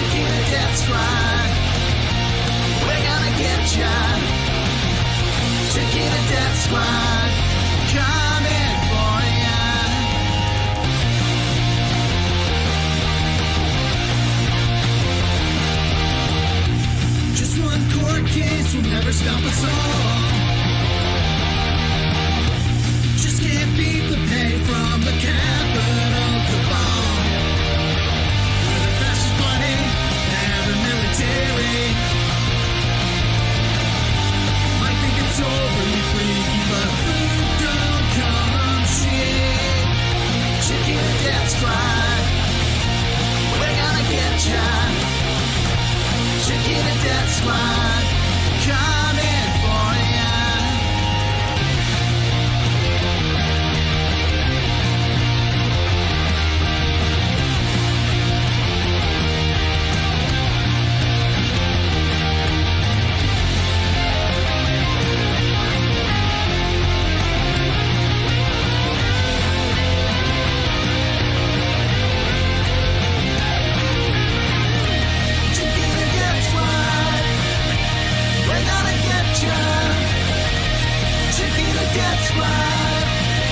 Chiquita Death Squad. We're gonna get ya. Chiquita Death Squad. Coming for ya. Just one court case will never stop us all. Just can't beat the pay from the capital cabal. We're the fastest money, never military. Might think it's overly freaky, but who don't come see? Chiquita Death Squad. We're gonna get ya. Chiquita Death Squad. Coming for ya. Chiquita Death Squad. We're gonna get ya. Chiquita Death Squad.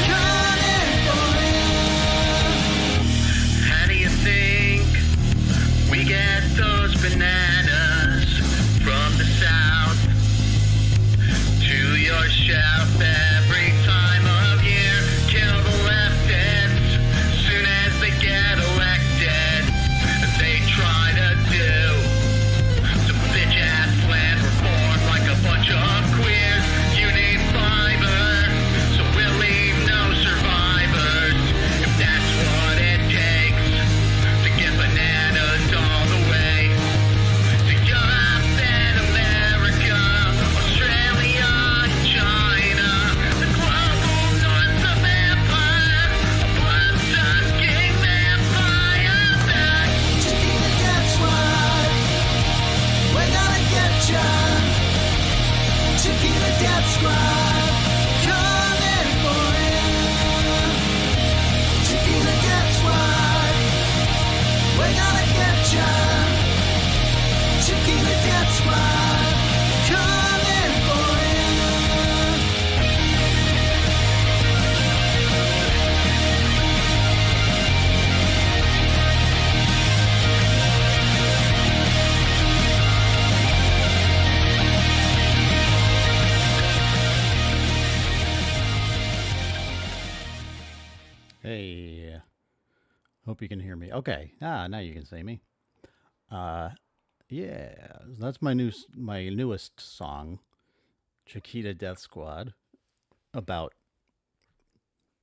Coming for ya. How do you think we get those bananas from the south to your shelf every time of year? Kill the leftists soon as they get elected. They try to do some bitch-ass plan reform like a bunch of queers. You need fiber, so we'll leave no survivors. If that's what it takes to get bananas all the way to Europe and America, Australia, China, the global north of empire, a blood-sucking vampire back. Chiquita Death Squad. We're gonna get ya. Chiquita Death Squad. Coming for ya. Chiquita Death Squad. We're gonna get ya. Chiquita Death Squad. Coming for ya. Hey, hope you can hear me. Okay, now you can see me. Yeah, that's my newest song, Chiquita Death Squad, about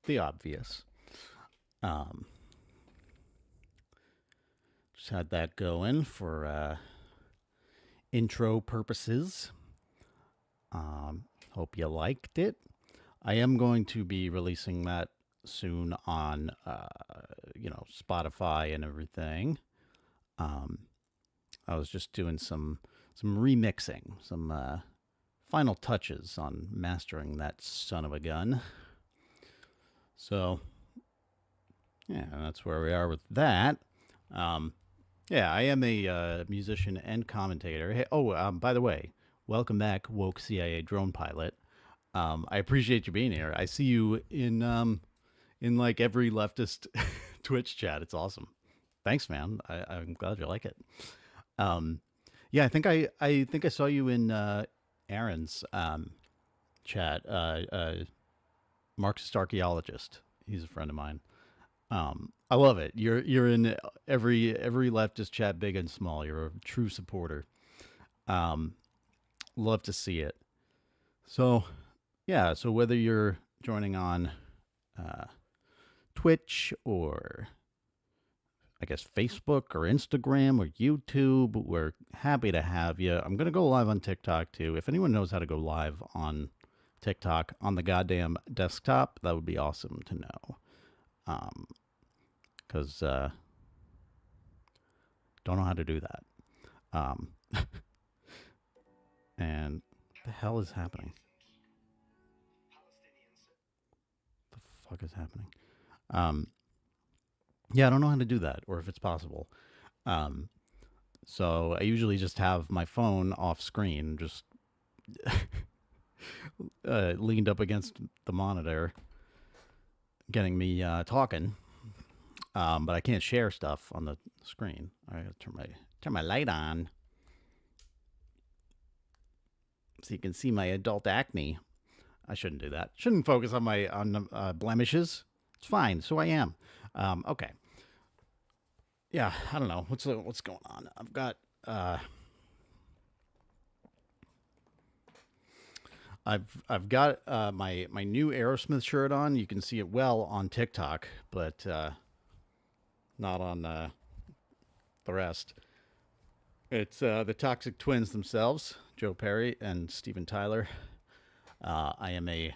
the obvious. Um, just had that going for intro purposes. Hope you liked it. I am going to be releasing that soon on Spotify and everything. I was just doing some remixing, some final touches on mastering that son of a gun. So yeah, that's where we are with that. Yeah, I am a musician and commentator. Hey, by the way, welcome back, woke CIA drone pilot. I appreciate you being here. I see you in like every leftist Twitch chat. It's awesome. Thanks, man. I'm glad you like it. Yeah, I think I saw you in Aaron's chat. Marxist archaeologist. He's a friend of mine. I love it. You're in every leftist chat, big and small. You're a true supporter. Love to see it. So yeah, so whether you're joining on Twitch or I guess Facebook or Instagram or YouTube, we're happy to have you. I'm going to go live on TikTok too. If anyone knows how to go live on TikTok on the goddamn desktop, that would be awesome to know. Because don't know how to do that. And the hell is happening? The fuck is happening? Yeah, I don't know how to do that, or if it's possible. So I usually just have my phone off screen, just leaned up against the monitor, getting me talking. But I can't share stuff on the screen. I gotta turn my light on so you can see my adult acne. I shouldn't do that. Shouldn't focus on my blemishes. It's fine. So I am. Okay. Yeah, I don't know what's going on. I've got my new Aerosmith shirt on. You can see it well on TikTok, but not on the rest. It's the Toxic Twins themselves, Joe Perry and Steven Tyler. I am a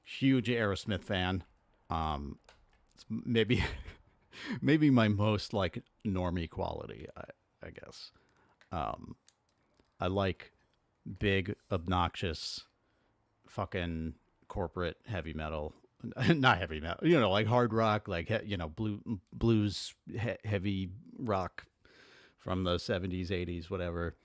huge Aerosmith fan. It's maybe maybe my most like normie quality, I guess. I like big, obnoxious, fucking corporate heavy metal. Not heavy metal, like hard rock, like blues, heavy rock from the 70s, 80s, whatever.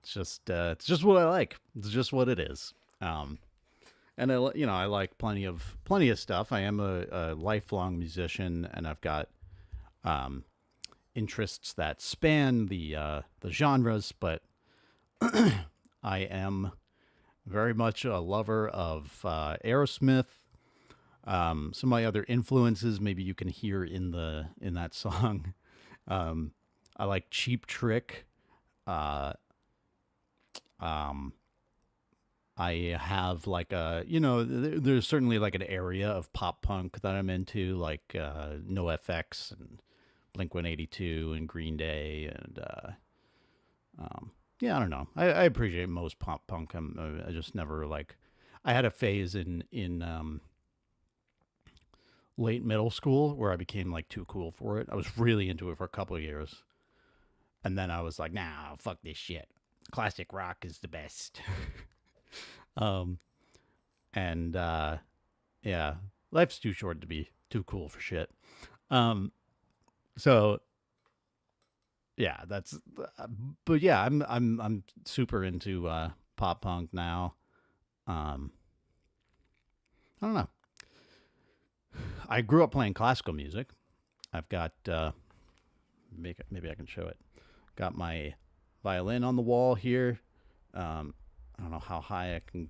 It's just what I like. It's just what it is. And I like plenty of stuff. I am a lifelong musician, and I've got interests that span the genres, but I am very much a lover of Aerosmith. Some of my other influences, maybe you can hear in that song. I like Cheap Trick. I have like there's certainly like an area of pop punk that I'm into, like NoFX and Blink-182 and Green Day, and yeah, I don't know. I appreciate most pop punk. I just never I had a phase in late middle school where I became like too cool for it. I was really into it for a couple of years, and then I was like, nah, fuck this shit. Classic rock is the best. And yeah, life's too short to be too cool for shit. So yeah, but yeah, I'm super into pop punk now. I don't know. I grew up playing classical music. I've got maybe I can show it. Got my violin on the wall here. I don't know how high I can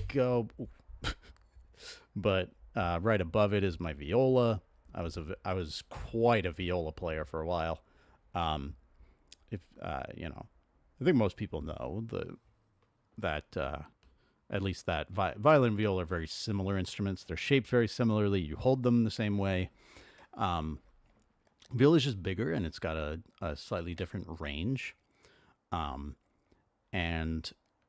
go, but right above it is my viola. I was quite a viola player for a while. If I think most people know that at least that violin and viola are very similar instruments. They're shaped very similarly. You hold them the same way. Viola is just bigger, and it's got a slightly different range. And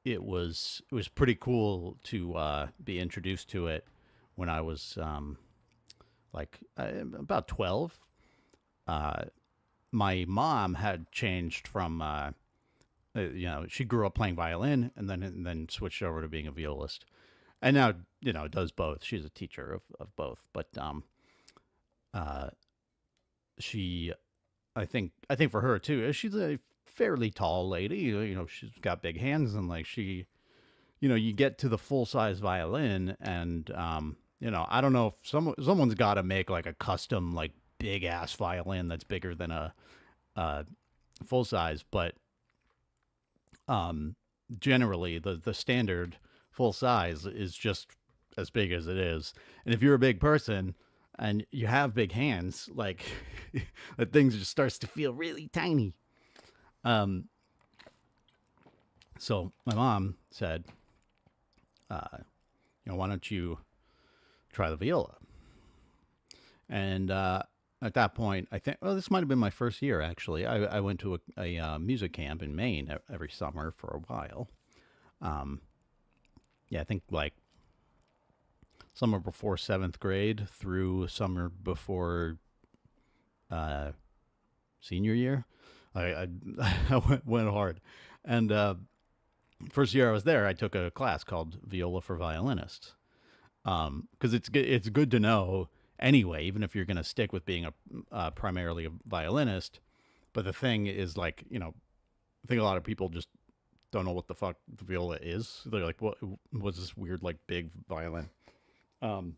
it was pretty cool to be introduced to it when I was about 12. My mom had changed from she grew up playing violin and then switched over to being a violist, and now does both. She's a teacher of both, but she I think for her too, she's a fairly tall lady. She's got big hands, and you get to the full size violin, and I don't know if someone's got to make like a custom like big ass violin that's bigger than a full size, but generally the standard full size is just as big as it is. And if you're a big person and you have big hands, like that thing just starts to feel really tiny. So my mom said, why don't you try the viola? And at that point, I think, this might have been my first year, actually. I went to a music camp in Maine every summer for a while. I think like summer before 7th grade through summer before senior year. I went hard. And first year I was there, I took a class called Viola for Violinists. Because it's good to know anyway, even if you're going to stick with being primarily a violinist, But the thing is, like, I think a lot of people just don't know what the fuck the viola is. They're like, what was this weird, like, big violin? Um,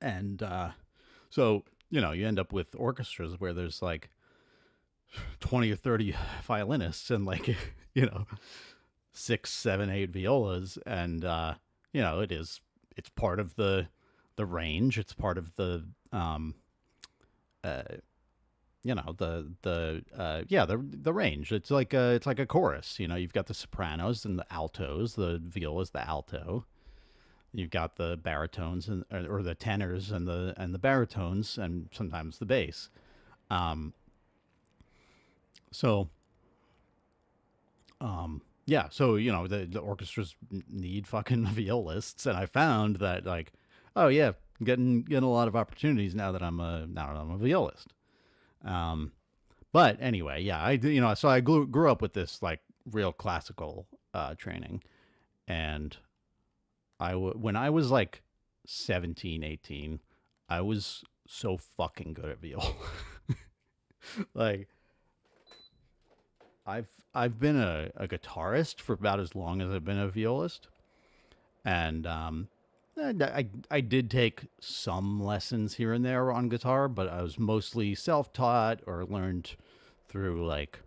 and so, you end up with orchestras where there's like 20 or 30 violinists and like, you know, 6, 7, 8 violas. And, it's part of the range. It's part of the, uh, the range. It's like a chorus. You've got the sopranos and the altos. The viola is the alto. You've got the baritones or the tenors and the baritones, and sometimes the bass. So the orchestras need fucking violists, and I found that, like, oh yeah, getting a lot of opportunities now that I'm a violist. But anyway, yeah, so I grew up with this, like, real classical training, and when I was like 17, 18, I was so fucking good at viola. Like, I've been a guitarist for about as long as I've been a violist, and I did take some lessons here and there on guitar, but I was mostly self-taught or learned through, like,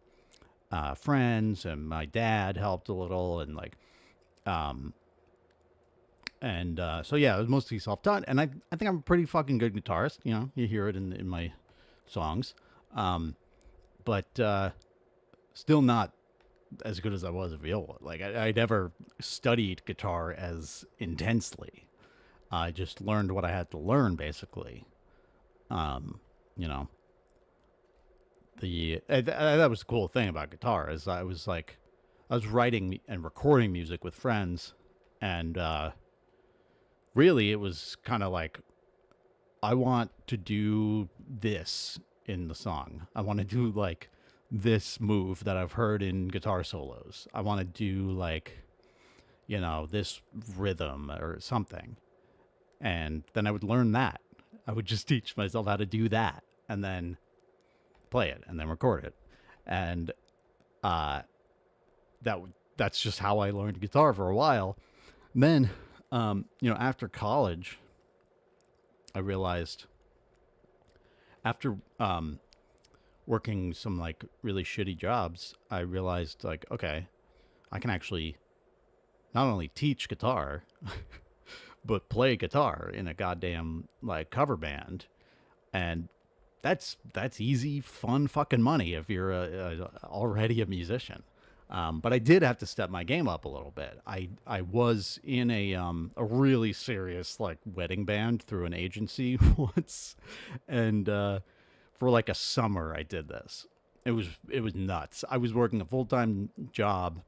friends, and my dad helped a little, and like, so yeah, it was mostly self-taught, and I think I'm a pretty fucking good guitarist. You hear it in my songs, but still not as good as I was at viola. Like, I never studied guitar as intensely. I just learned what I had to learn, basically. You know, that was the cool thing about guitar, is I was writing and recording music with friends, and really it was kind of like, I want to do this in the song. I want to do, like, this move that I've heard in guitar solos. I want to do, like, this rhythm or something. And then I would learn that. I would just teach myself how to do that, and then play it, and then record it. And that's just how I learned guitar for a while. And then, after college, I realized, after working some, like, really shitty jobs, I realized, like, okay, I can actually not only teach guitar, but play guitar in a goddamn, like, cover band. And that's easy, fun fucking money if you're already a musician. But I did have to step my game up a little bit. I was in a really serious, like, wedding band through an agency once, and for like a summer I did this. It was nuts. I was working a full-time job,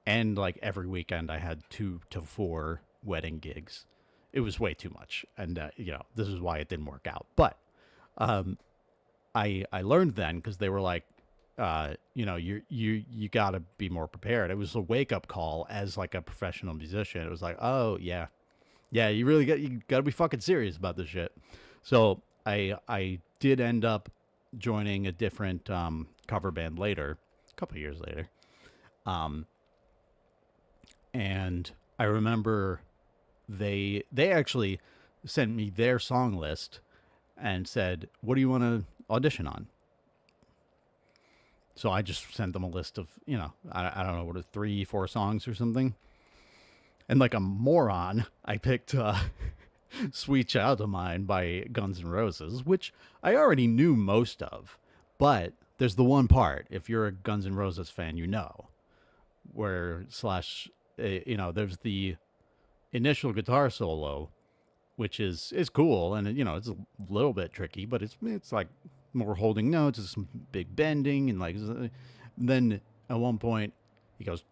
and, like, every weekend I had 2 to 4 wedding gigs. It was way too much, and this is why it didn't work out. But I learned then, because they were like, you got to be more prepared. It was a wake-up call as, like, a professional musician. It was like, oh yeah, you got to be fucking serious about this shit. So I did end up joining a different cover band later, a couple of years later, and I remember they actually sent me their song list and said, what do you want to audition on? So I just sent them a list of, I don't know, what, 3, 4 songs or something. And like a moron, I picked Sweet Child of Mine by Guns N' Roses, which I already knew most of. But there's the one part, if you're a Guns N' Roses fan, where there's the initial guitar solo, which is cool, and it's a little bit tricky, but it's like more holding notes, it's some big bending, and, like, then at one point he goes,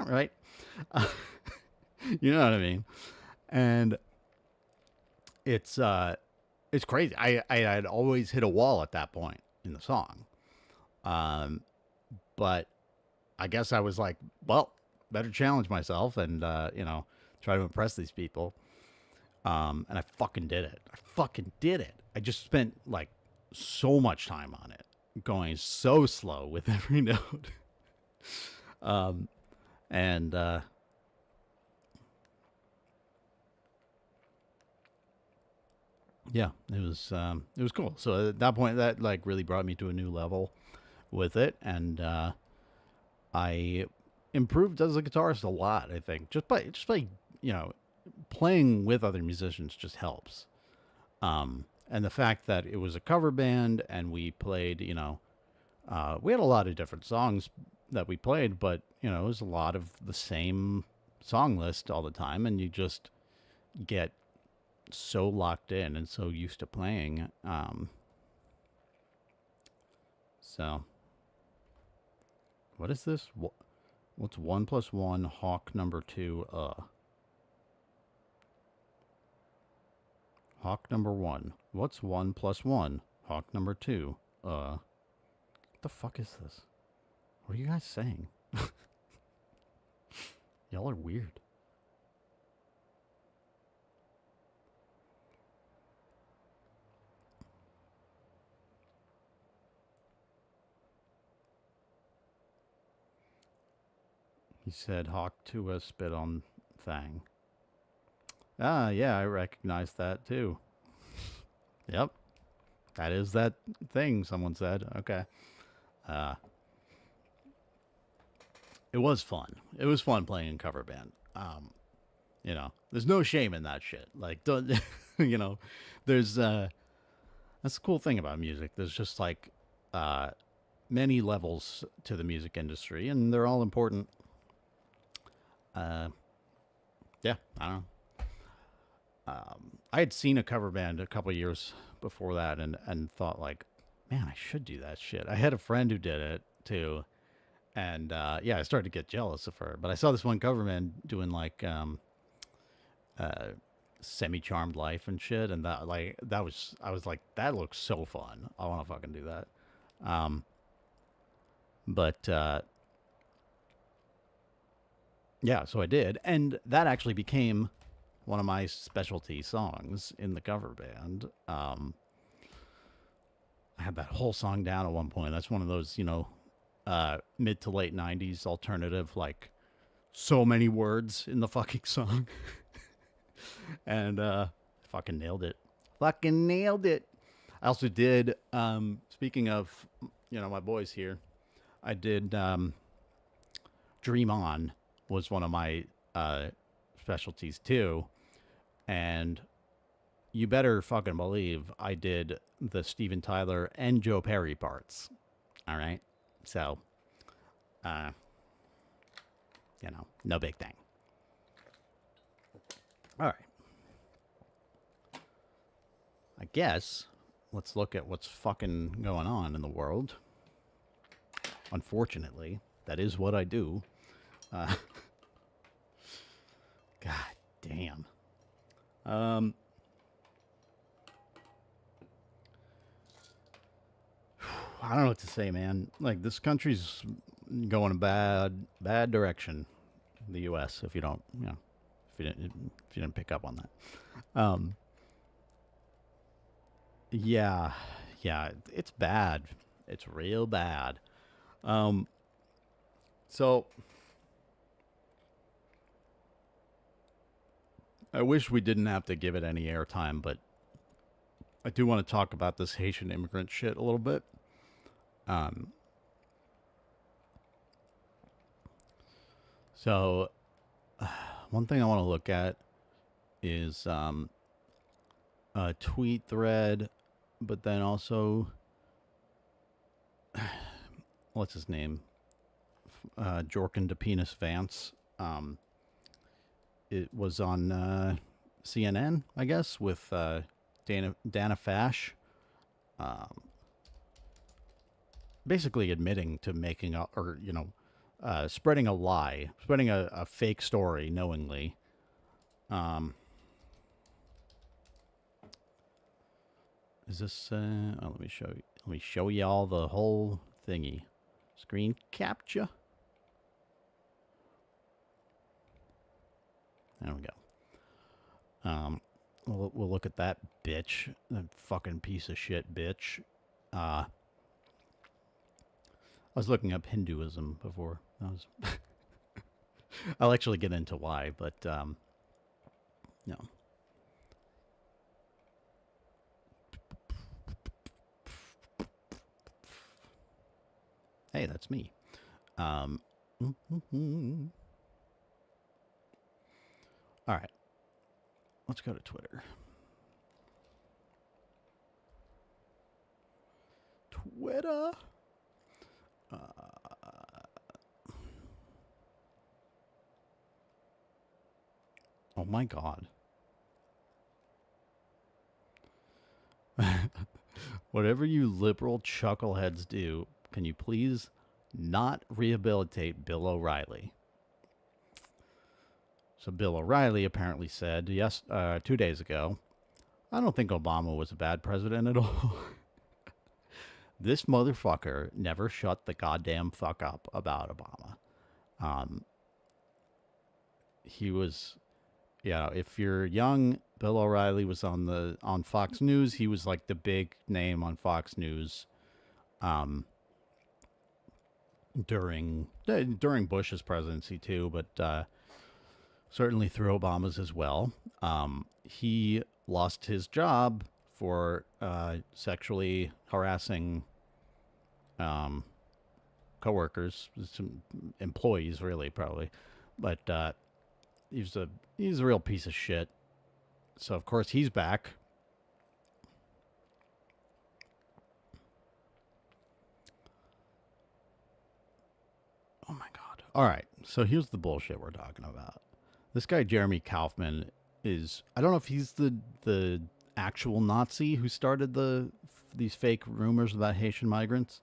right? You know what I mean? And it's crazy. I had always hit a wall at that point in the song, but I guess I was like, well, better challenge myself, and try to impress these people. And I fucking did it. I fucking did it. I just spent like so much time on it, going so slow with every note. And yeah, it was cool. So at that point, that like really brought me to a new level with it, and I improved as a guitarist a lot. I think just by you know playing with other musicians just helps. And the fact that it was a cover band and we played, we had a lot of different songs that we played, but it was a lot of the same song list all the time, and you just get so locked in and so used to playing. So what is this? What's 1 + 1 Hawk number 2? Hawk number 1. What's 1 + 1 Hawk number 2? What the fuck is this? What are you guys saying? Y'all are weird. He said Hawk 2 spit on Thang. Ah, yeah, I recognize that too. Yep. That is that thing, someone said. Okay. It was fun. It was fun playing in cover band. There's no shame in that shit. Like, don't, there's, that's the cool thing about music. There's just like, many levels to the music industry, and they're all important. Yeah, I don't know. I had seen a cover band a couple years before that and thought like, man, I should do that shit. I had a friend who did it too. And, I started to get jealous of her, but I saw this one cover band doing like, Semi-Charmed Life and shit. And I was like, that looks so fun. I want to fucking do that. Yeah, so I did. And that actually became one of my specialty songs in the cover band. I had that whole song down at one point. That's one of those, mid to late 90s alternative, like so many words in the fucking song. And fucking nailed it. Fucking nailed it. I also did, speaking of, my boys here, I did Dream On was one of my specialties too. And you better fucking believe I did the Steven Tyler and Joe Perry parts. All right. So, no big thing. All right. I guess let's look at what's fucking going on in the world. Unfortunately, that is what I do. God damn. I don't know what to say, man. Like, this country's going a bad direction. The U.S. If you don't, if you didn't pick up on that. Yeah, it's bad. It's real bad. So I wish we didn't have to give it any airtime, but I do want to talk about this Haitian immigrant shit a little bit. So one thing I want to look at is a tweet thread, but then also what's his name? Jorkin de Penis Vance. It was on CNN, I guess, with Dana Fash. Basically admitting to making a, or, spreading a lie, spreading a fake story knowingly. Is this, let me show you. Let me show you all the whole thingy. Screen capture. There we go. We'll look at that bitch, that fucking piece of shit bitch. I was looking up Hinduism before. I'll actually get into why, but no. Hey, that's me. All right. Let's go to Twitter. Twitter. Oh my God. Whatever you liberal chuckleheads do, can you please not rehabilitate Bill O'Reilly? So Bill O'Reilly apparently said 2 days ago, I don't think Obama was a bad president at all. This motherfucker never shut the goddamn fuck up about Obama. He was, if you're young, Bill O'Reilly was on Fox News. He was like the big name on Fox News during Bush's presidency too, but certainly through Obama's as well. He lost his job for sexually harassing coworkers, some employees, really, probably. But he's a real piece of shit. So of course he's back. Oh my God! All right, so here's the bullshit we're talking about. This guy Jeremy Kaufman I don't know if he's the actual Nazi who started these fake rumors about Haitian migrants,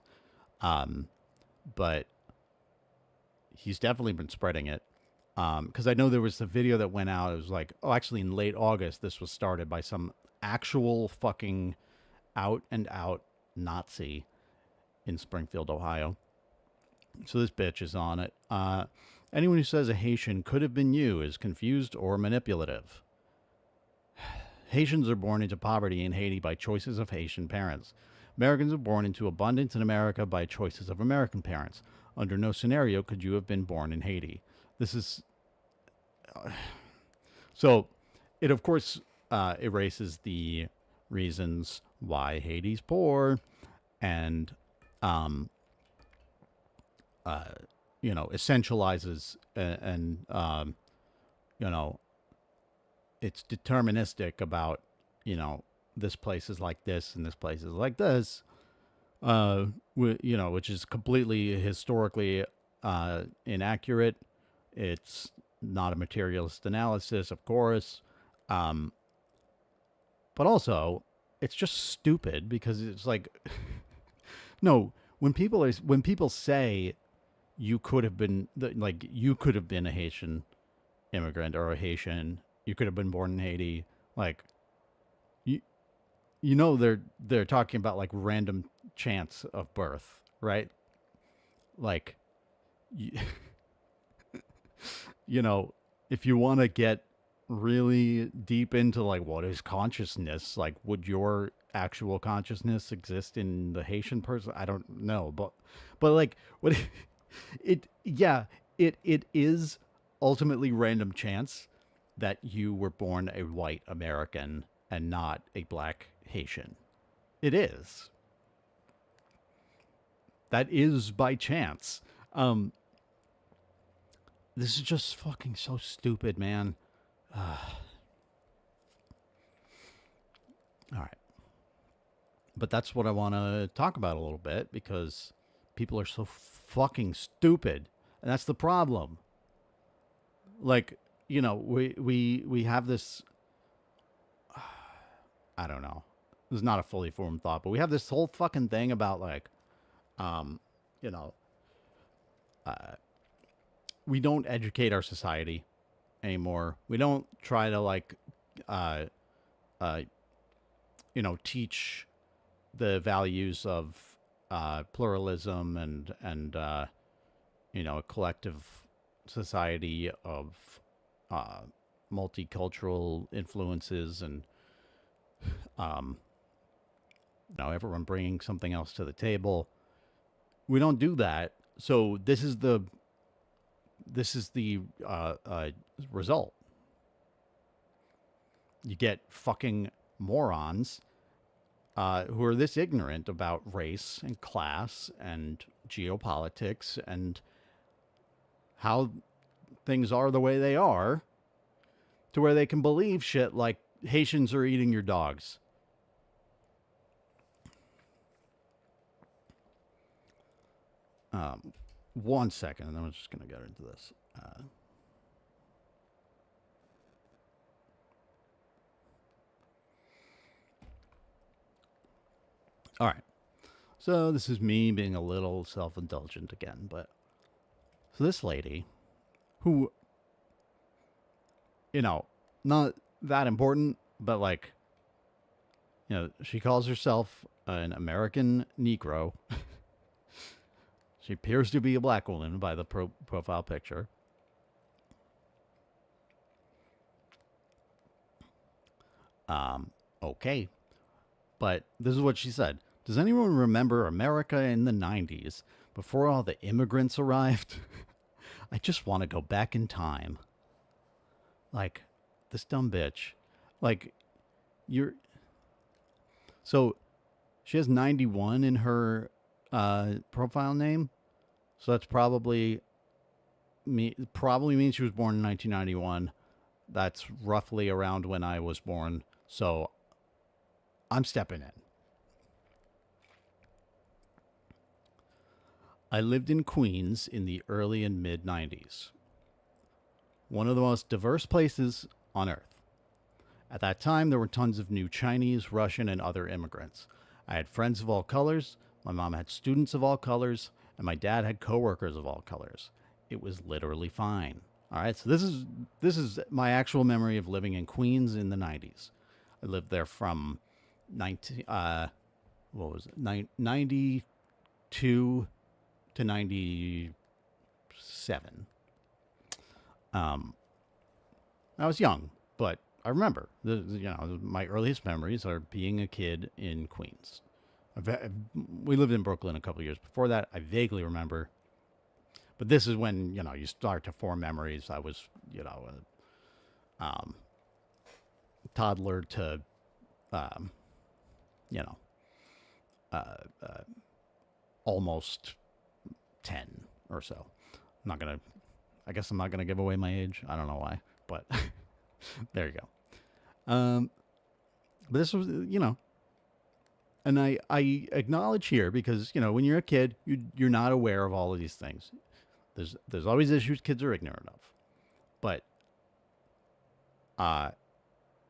but he's definitely been spreading it. Because I know there was a video that went out. It was like, actually in late August, this was started by some actual fucking out and out Nazi in Springfield, Ohio. So this bitch is on it. Anyone who says a Haitian could have been you is confused or manipulative. Haitians are born into poverty in Haiti by choices of Haitian parents. Americans are born into abundance in America by choices of American parents. Under no scenario could you have been born in Haiti. This is... So, it of course erases the reasons why Haiti's poor and... essentializes and it's deterministic about, this place is like this and this place is like this, which is completely historically inaccurate. It's not a materialist analysis, of course. But also, it's just stupid because it's like, no, when people say you could have been you could have been a Haitian immigrant or a Haitian, you could have been born in Haiti, like they're talking about like random chance of birth, right? Like if you want to get really deep into like what is consciousness, like would your actual consciousness exist in the Haitian person? I don't know, but like what it is ultimately random chance that you were born a white American and not a black Haitian. It is. That is by chance. This is just fucking so stupid, man. All right. But that's what I want to talk about a little bit because people are so fucking stupid. And that's the problem. Like, we have this, I don't know. This is not a fully formed thought, but we have this whole fucking thing about like, we don't educate our society anymore. We don't try to like, teach the values of pluralism and a collective society of multicultural influences and everyone bringing something else to the table. We don't do that. So this is the result. You get fucking morons who are this ignorant about race and class and geopolitics and how things are the way they are, to where they can believe shit like Haitians are eating your dogs. One second, and then I'm just going to get into this. All right. So this is me being a little self-indulgent again, but so this lady who, not that important, but like, she calls herself an American Negro. She appears to be a black woman by the profile picture. Okay. But this is what she said. Does anyone remember America in the 90s, before all the immigrants arrived? I just want to go back in time. Like, this dumb bitch. Like, So, she has 91 in her profile name. So that's probably means she was born in 1991. That's roughly around when I was born. So I'm stepping in. I lived in Queens in the early and mid 90s. One of the most diverse places on earth. At that time, there were tons of new Chinese, Russian, and other immigrants. I had friends of all colors. My mom had students of all colors, and my dad had coworkers of all colors. It was literally fine. All right, so this is my actual memory of living in Queens in the 90s. I lived there from 92 to 97. I was young, but I remember my earliest memories are being a kid in Queens. We lived in Brooklyn a couple of years before that. I vaguely remember. But this is when, you start to form memories. I was, a toddler to, almost 10 or so. I guess I'm not going to give away my age. I don't know why, but there you go. But this was, and I acknowledge here because, when you're a kid, you're not aware of all of these things. There's always issues kids are ignorant of. But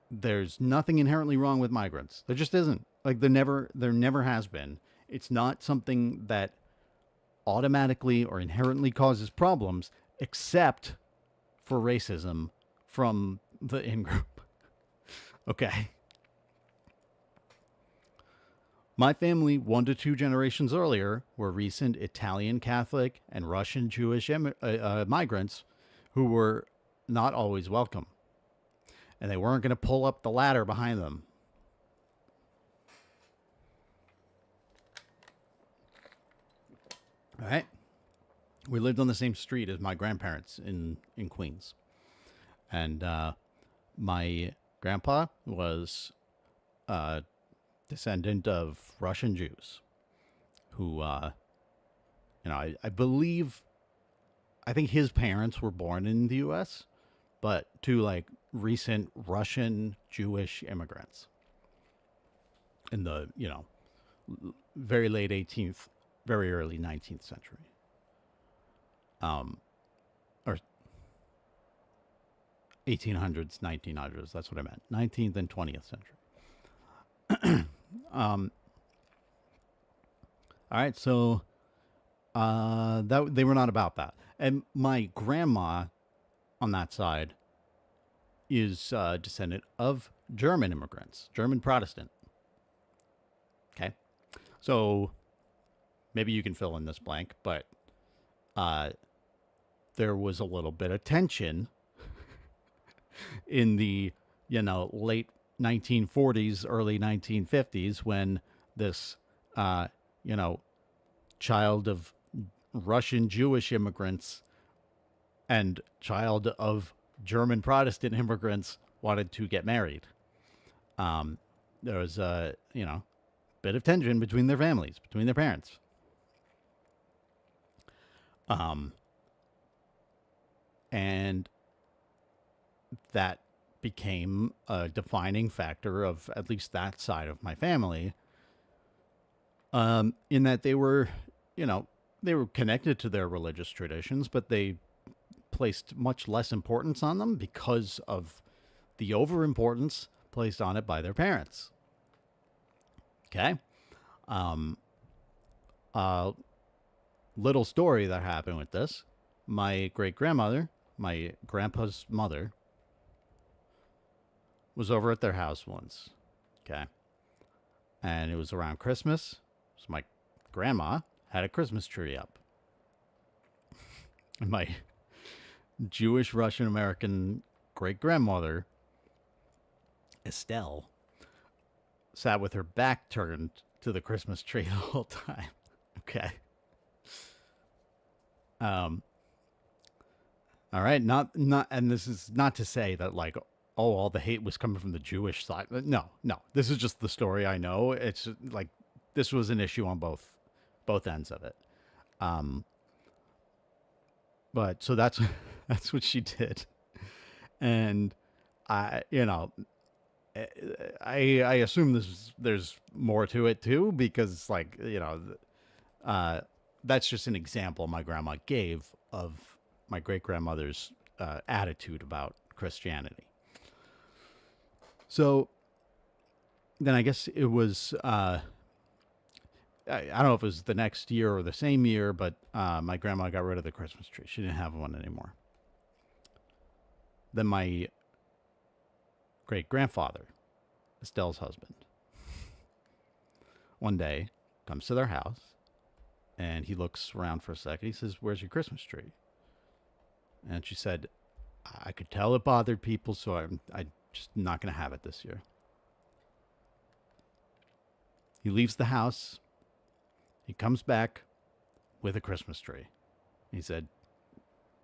there's nothing inherently wrong with migrants. There just isn't. Like there never has been. It's not something that automatically or inherently causes problems, except for racism from the in-group. Okay. My family, 1 to 2 generations earlier, were recent Italian Catholic and Russian Jewish migrants who were not always welcome. And they weren't going to pull up the ladder behind them. All right. We lived on the same street as my grandparents in Queens. And my grandpa was descendant of Russian Jews who, I think his parents were born in the U.S., but to like recent Russian Jewish immigrants in the, very late 18th, very early 19th century. Or 1800s, 1900s. That's what I meant. 19th and 20th century. All right, so that they were not about that. And my grandma on that side is descendant of German immigrants, German Protestant. Okay, so maybe you can fill in this blank, but there was a little bit of tension in the, late 1940s, early 1950s, when this, you know, child of Russian Jewish immigrants and child of German Protestant immigrants wanted to get married. There was a, bit of tension between their families, between their parents. And that became a defining factor of at least that side of my family. In that they were, they were connected to their religious traditions, but they placed much less importance on them because of the overimportance placed on it by their parents. Okay. Little story that happened with this. My great grandmother, my grandpa's mother, was over at their house once. Okay. And it was around Christmas. So my grandma had a Christmas tree up. And my Jewish Russian American great grandmother, Estelle, sat with her back turned to the Christmas tree the whole time. Okay. All right, not, and this is not to say that like, oh, all the hate was coming from the Jewish side. No. This is just the story I know. It's like this was an issue on both ends of it. But so that's what she did, and I assume there's more to it too, because like that's just an example my grandma gave of my great grandmother's attitude about Christianity. So then I guess it was I don't know if it was the next year or the same year, but my grandma got rid of the Christmas tree. She didn't have one anymore. Then my great grandfather, Estelle's husband, one day comes to their house and he looks around for a second. He says, "Where's your Christmas tree?" And she said, "I could tell it bothered people, so I'm just not going to have it this year." He leaves the house. He comes back with a Christmas tree. He said,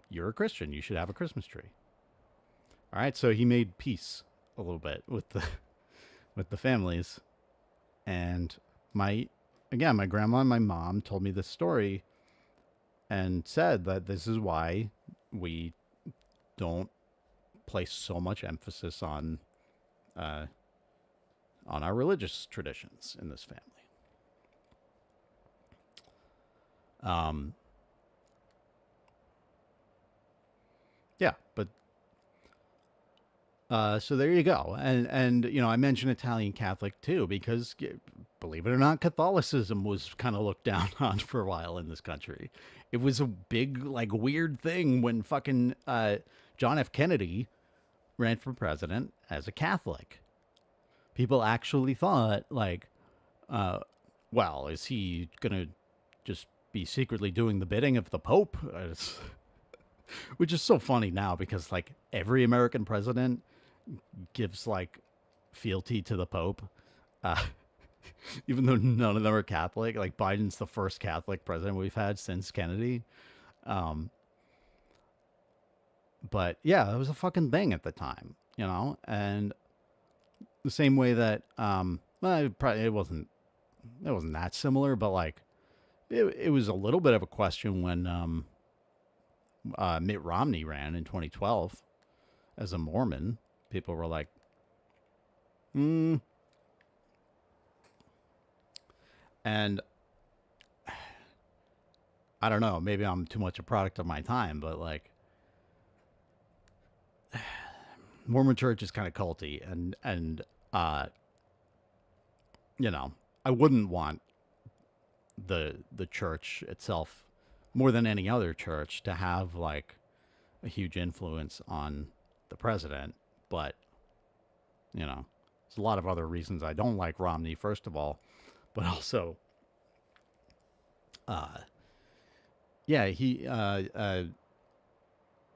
"You're a Christian. You should have a Christmas tree." All right, so he made peace a little bit with the families. And my grandma and my mom told me this story and said that this is why we don't place so much emphasis on our religious traditions in this family. Yeah, but so there you go. And I mentioned Italian Catholic too, because believe it or not, Catholicism was kind of looked down on for a while in this country. It was a big, like, weird thing when fucking John F. Kennedy ran for president as a Catholic. People actually thought, like, well, is he gonna just be secretly doing the bidding of the Pope? Which is so funny now, because like every American president gives like fealty to the Pope, even though none of them are Catholic. Like Biden's the first Catholic president we've had since Kennedy. But yeah, it was a fucking thing at the time, and the same way that, well, it wasn't that similar, but like it was a little bit of a question when, Mitt Romney ran in 2012 as a Mormon. People were like, and I don't know, maybe I'm too much a product of my time, but like Mormon church is kind of culty, and I wouldn't want the church itself, more than any other church, to have like a huge influence on the president. But there's a lot of other reasons I don't like Romney, first of all, but also he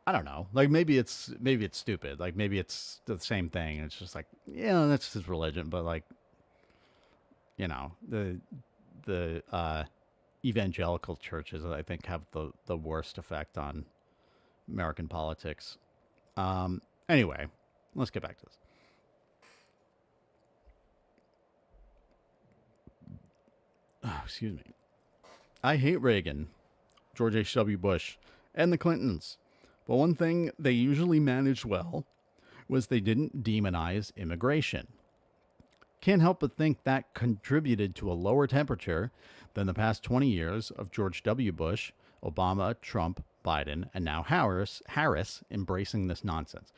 I don't know. Like maybe it's stupid. Like maybe it's the same thing. It's just like, yeah, that's his religion, but like, you know, the evangelical churches I think have the worst effect on American politics. Anyway, let's get back to this. Oh, excuse me. I hate Reagan, George H.W. Bush, and the Clintons. But one thing they usually managed well was they didn't demonize immigration. Can't help but think that contributed to a lower temperature than the past 20 years of George W. Bush, Obama, Trump, Biden, and now Harris embracing this nonsense.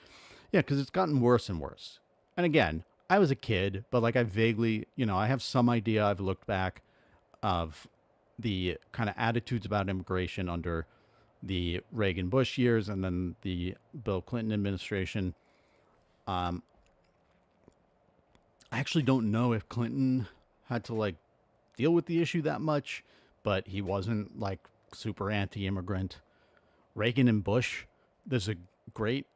Yeah, because it's gotten worse and worse. And again, I was a kid, but like I vaguely, I have some idea. I've looked back of the kind of attitudes about immigration under the Reagan Bush years and then the Bill Clinton administration. I actually don't know if Clinton had to like deal with the issue that much, but he wasn't like super anti-immigrant. Reagan and Bush, there's a great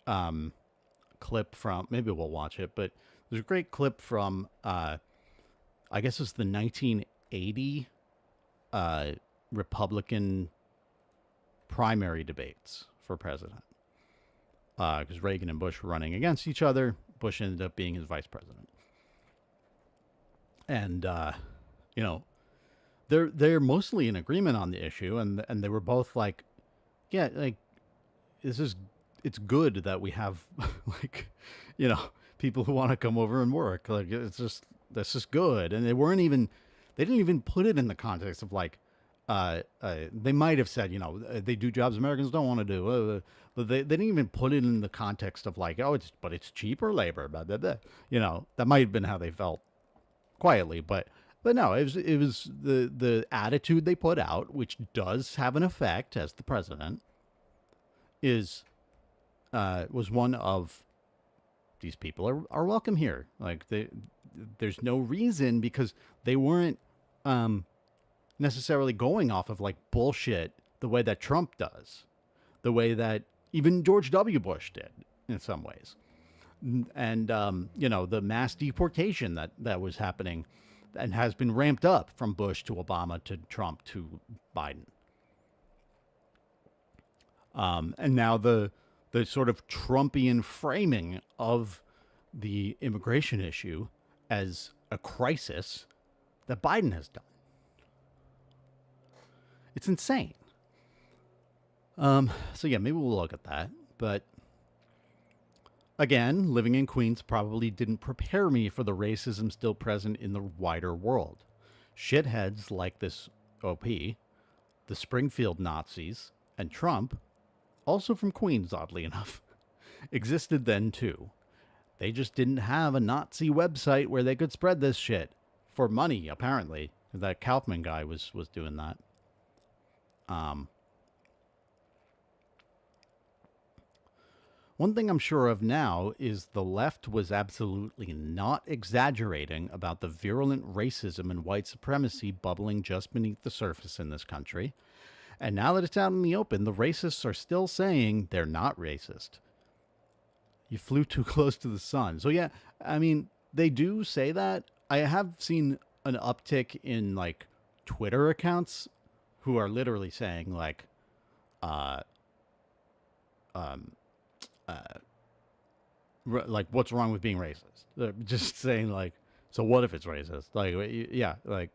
clip from, maybe we'll watch it, but there's a great clip from, I guess it's the 1980 Republican primary debates for president. Because Reagan and Bush were running against each other. Bush ended up being his vice president. And, they're mostly in agreement on the issue. And they were both like, yeah, like, it's good that we have, like, people who want to come over and work. Like, that's just good. And they didn't even put it in the context of like, they might have said, they do jobs Americans don't want to do, but they didn't even put it in the context of like, but it's cheaper labor, blah, blah, blah. That might have been how they felt quietly, but no, it was the attitude they put out, which does have an effect as the president, was one of these people are welcome here. Like there's no reason because they weren't, necessarily going off of like bullshit the way that Trump does, the way that even George W. Bush did in some ways. And, the mass deportation that was happening and has been ramped up from Bush to Obama to Trump to Biden. And now the sort of Trumpian framing of the immigration issue as a crisis that Biden has done. It's insane. So yeah, maybe we'll look at that. But again, living in Queens probably didn't prepare me for the racism still present in the wider world. Shitheads like this OP, the Springfield Nazis, and Trump, also from Queens, oddly enough, existed then too. They just didn't have a Nazi website where they could spread this shit for money, apparently. That Kaufman guy was doing that. One thing I'm sure of now is the left was absolutely not exaggerating about the virulent racism and white supremacy bubbling just beneath the surface in this country. And now that it's out in the open, the racists are still saying they're not racist. You flew too close to the sun. So yeah, I mean, they do say that. I have seen an uptick in like Twitter accounts who are literally saying like, like what's wrong with being racist? They're just saying like, so what if it's racist? Like, yeah, like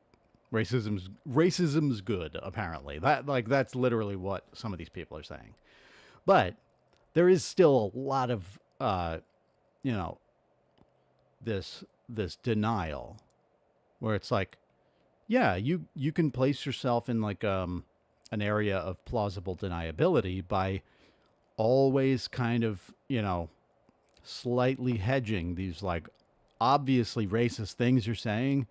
racism's good. Apparently, that's literally what some of these people are saying. But there is still a lot of this denial where it's like, yeah, you can place yourself in like an area of plausible deniability by always kind of, slightly hedging these like obviously racist things you're saying,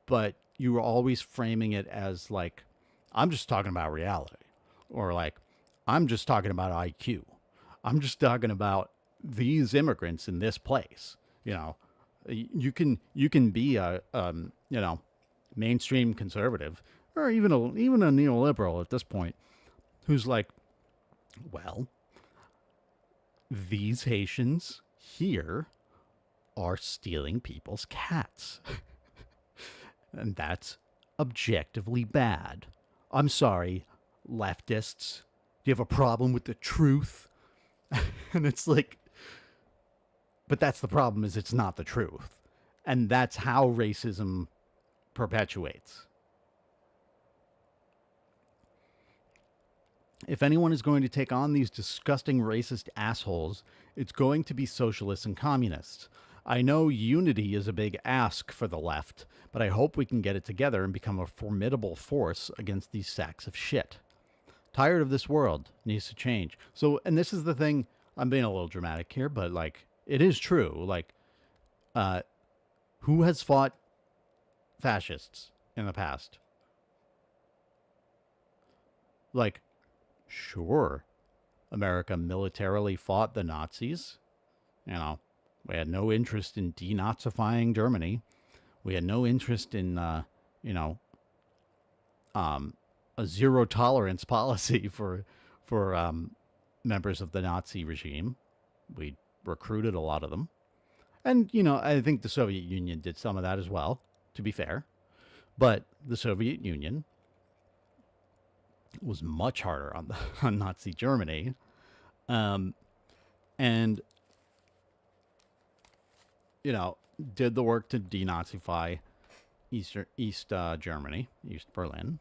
but you were always framing it as like, I'm just talking about reality, or like, I'm just talking about IQ. I'm just talking about these immigrants in this place. You can be a mainstream conservative or even a neoliberal at this point who's like, well, these Haitians here are stealing people's cats. And that's objectively bad. I'm sorry, leftists. Do you have a problem with the truth? And it's like, but that's the problem, is it's not the truth. And that's how racism perpetuates. If anyone is going to take on these disgusting racist assholes, it's going to be socialists and communists. I know unity is a big ask for the left, but I hope we can get it together and become a formidable force against these sacks of shit. Tired of this world. Needs to change. So, and this is the thing, I'm being a little dramatic here, but like, it is true. Like, who has fought fascists in the past? Like, sure, America militarily fought the Nazis. You know, we had no interest in denazifying Germany. We had no interest in, a zero tolerance policy for members of the Nazi regime. We recruited a lot of them. And, I think the Soviet Union did some of that as well, to be fair. But the Soviet Union was much harder on Nazi Germany. And, did the work to denazify East Germany, East Berlin.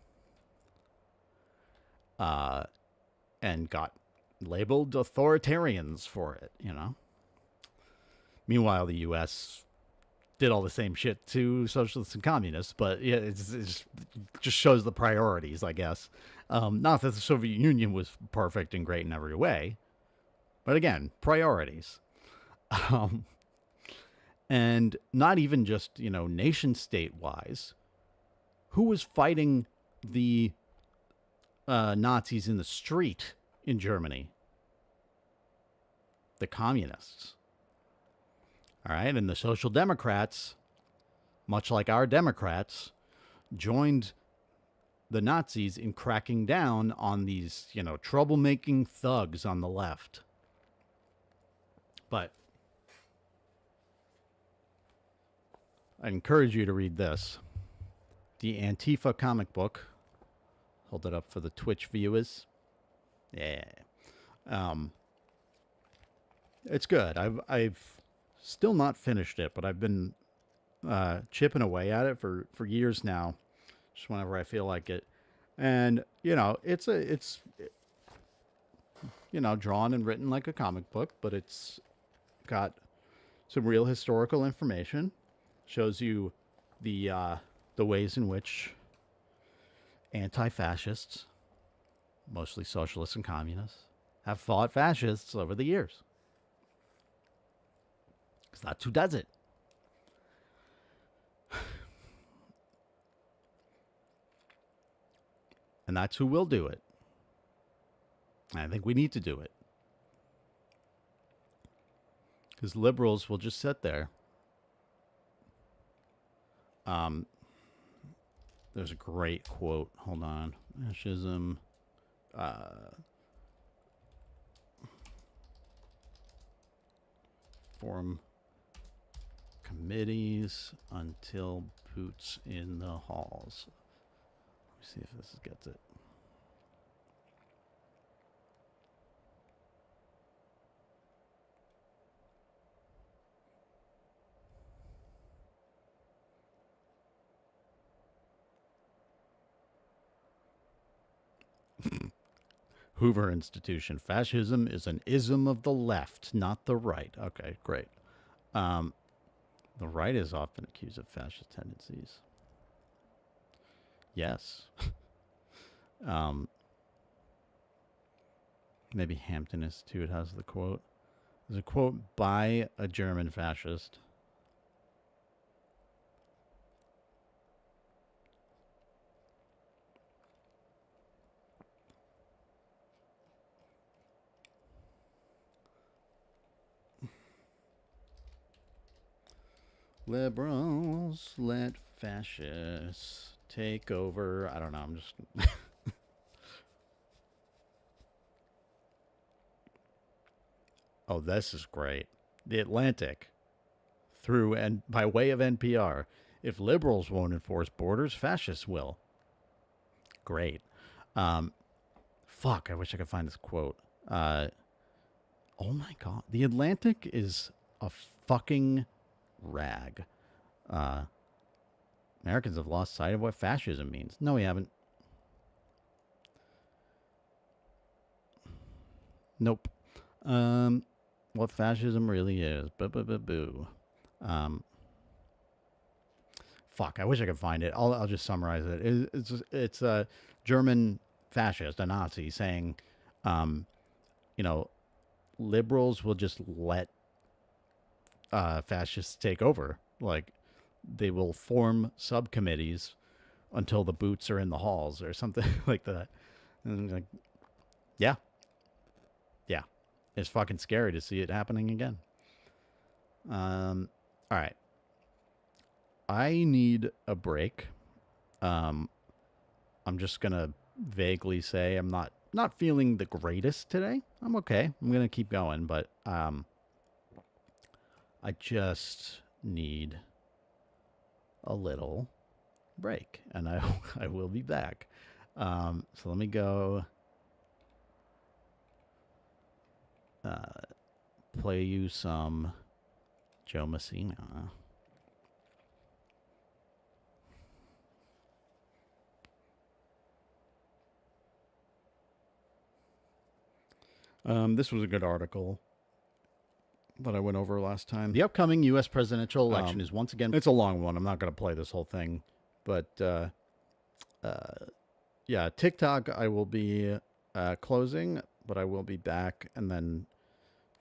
And got labeled authoritarians for it, Meanwhile, the U.S. did all the same shit to socialists and communists, but yeah, it just shows the priorities, I guess. Not that the Soviet Union was perfect and great in every way, but again, priorities. And not even just, nation state wise. Who was fighting the Nazis in the street in Germany? The communists. All right, and the Social Democrats, much like our Democrats, joined the Nazis in cracking down on these, troublemaking thugs on the left. But I encourage you to read this. The Antifa comic book. Hold it up for the Twitch viewers. Yeah. It's good. I've still not finished it, but I've been chipping away at it for years now, just whenever I feel like it. And it's drawn and written like a comic book, but it's got some real historical information. Shows you the ways in which anti-fascists, mostly socialists and communists, have fought fascists over the years. Because that's who does it. And that's who will do it. And I think we need to do it. Because liberals will just sit there. There's a great quote. Hold on. Fascism. Form committees until boots in the halls. Let me see if this gets it. Hoover Institution. Fascism is an ism of the left, not the right. Okay, great. The right is often accused of fascist tendencies. Yes. Maybe Hampton Institute has the quote. There's a quote by a German fascist. Liberals let fascists take over. I don't know. I'm just. Oh, this is great. The Atlantic, through and by way of NPR. If liberals won't enforce borders, fascists will. Great. Fuck, I wish I could find this quote. Oh my God. The Atlantic is a fucking rag. Americans have lost sight of what fascism means. No, we haven't. Nope. What fascism really is. Boo. Fuck, I wish I could find it. I'll just summarize it. It's a German fascist, a Nazi, saying, liberals will just let fascists take over. Like, they will form subcommittees until the boots are in the halls or something like that. And like, yeah. It's fucking scary to see it happening again. All right. I need a break. I'm just gonna vaguely say I'm not feeling the greatest today. I'm okay. I'm gonna keep going, but I just need a little break, and I will be back. So let me go play you some Joe Messina. This was a good article that I went over last time. The upcoming U.S. presidential election is once again... It's a long one. I'm not going to play this whole thing. But, yeah, TikTok I will be closing, but I will be back. And then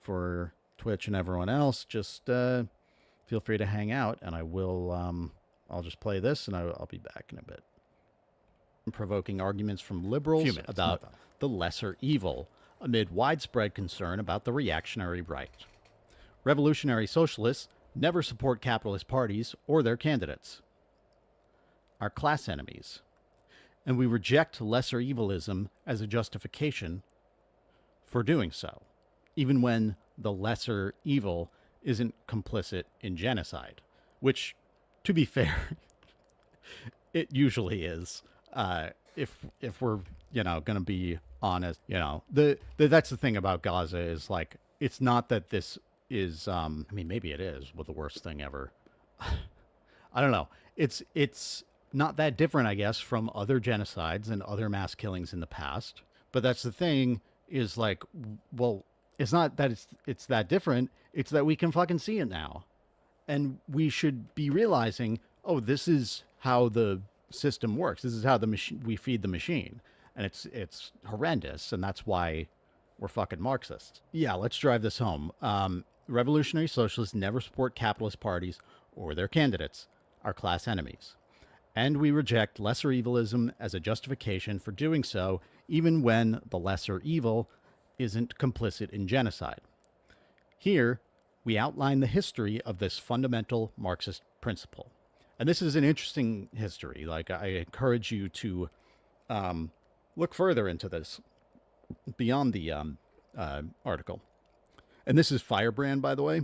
for Twitch and everyone else, just feel free to hang out. And I will... I'll just play this, and I'll be back in a bit. Provoking arguments from liberals about the lesser evil amid widespread concern about the reactionary right. Revolutionary socialists never support capitalist parties or their candidates. Our class enemies. And we reject lesser evilism as a justification for doing so, even when the lesser evil isn't complicit in genocide, which, to be fair, it usually is. If we're, going to be honest, that's the thing about Gaza is like, it's not that this is, maybe it is the worst thing ever. I don't know. It's not that different, I guess, from other genocides and other mass killings in the past. But that's the thing is like, well, it's not that it's that different. It's that we can fucking see it now. And we should be realizing, oh, this is how the system works. This is how we feed the machine. And it's horrendous, and that's why we're fucking Marxists. Yeah, let's drive this home. Revolutionary socialists never support capitalist parties or their candidates, our class enemies. And we reject lesser evilism as a justification for doing so, even when the lesser evil isn't complicit in genocide. Here, we outline the history of this fundamental Marxist principle. And this is an interesting history. Like, I encourage you to look further into this beyond the article. And this is Firebrand, by the way.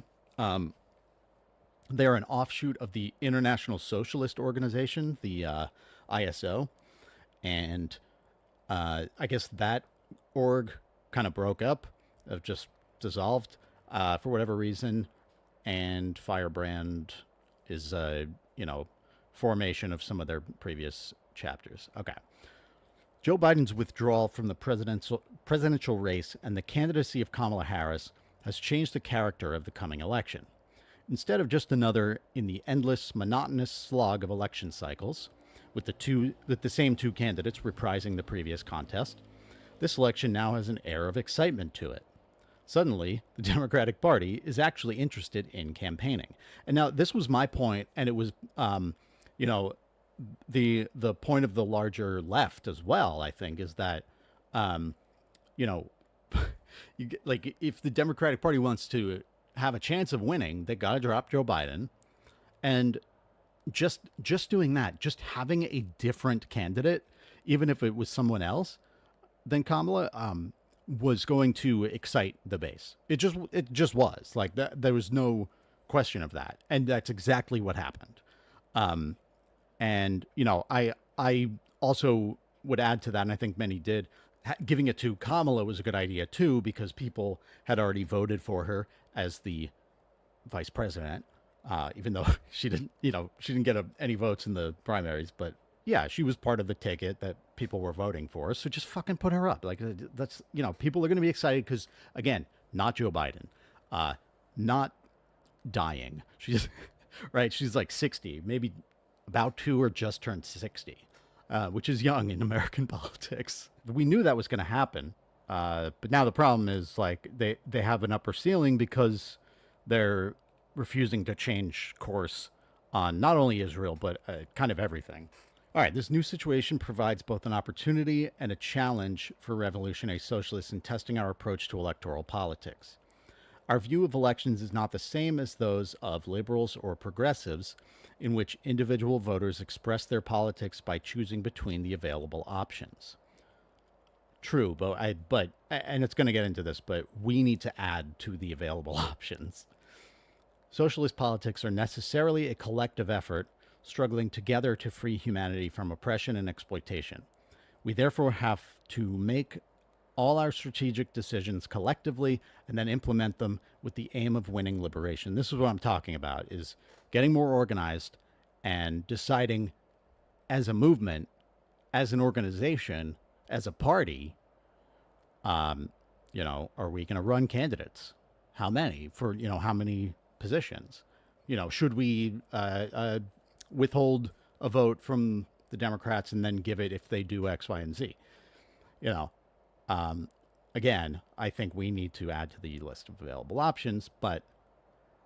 They're an offshoot of the International Socialist Organization, the ISO. And I guess that org kind of broke up, just dissolved for whatever reason. And Firebrand is, formation of some of their previous chapters. Okay. Joe Biden's withdrawal from the presidential race and the candidacy of Kamala Harris has changed the character of the coming election. Instead of just another in the endless, monotonous slog of election cycles, with the same two candidates reprising the previous contest, this election now has an air of excitement to it. Suddenly, the Democratic Party is actually interested in campaigning. And now this was my point, and it was, the point of the larger left as well, I think, is that, if the Democratic Party wants to have a chance of winning, they got to drop Joe Biden. And just doing that, just having a different candidate, even if it was someone else than Kamala, was going to excite the base. It just was like that. There was no question of that, and that's exactly what happened. And I also would add to that, and I think many did. Giving it to Kamala was a good idea too, because people had already voted for her as the vice president, even though she didn't get any votes in the primaries. But yeah, she was part of the ticket that people were voting for. So just fucking put her up. Like that's people are going to be excited because again, not Joe Biden, not dying. She's right. She's like 60, maybe about to or just turned 60, which is young in American politics. We knew that was going to happen. But now the problem is like they have an upper ceiling because they're refusing to change course on not only Israel, but kind of everything. All right, this new situation provides both an opportunity and a challenge for revolutionary socialists in testing our approach to electoral politics. Our view of elections is not the same as those of liberals or progressives, in which individual voters express their politics by choosing between the available options. True, but and it's going to get into this, but we need to add to the available options. Socialist politics are necessarily a collective effort struggling together to free humanity from oppression and exploitation. We therefore have to make all our strategic decisions collectively and then implement them with the aim of winning liberation. This is what I'm talking about, is getting more organized and deciding as a movement, as an organization, as a party, are we going to run candidates? How many? For, how many positions? Should we withhold a vote from the Democrats and then give it if they do X, Y, and Z? Again, I think we need to add to the list of available options, but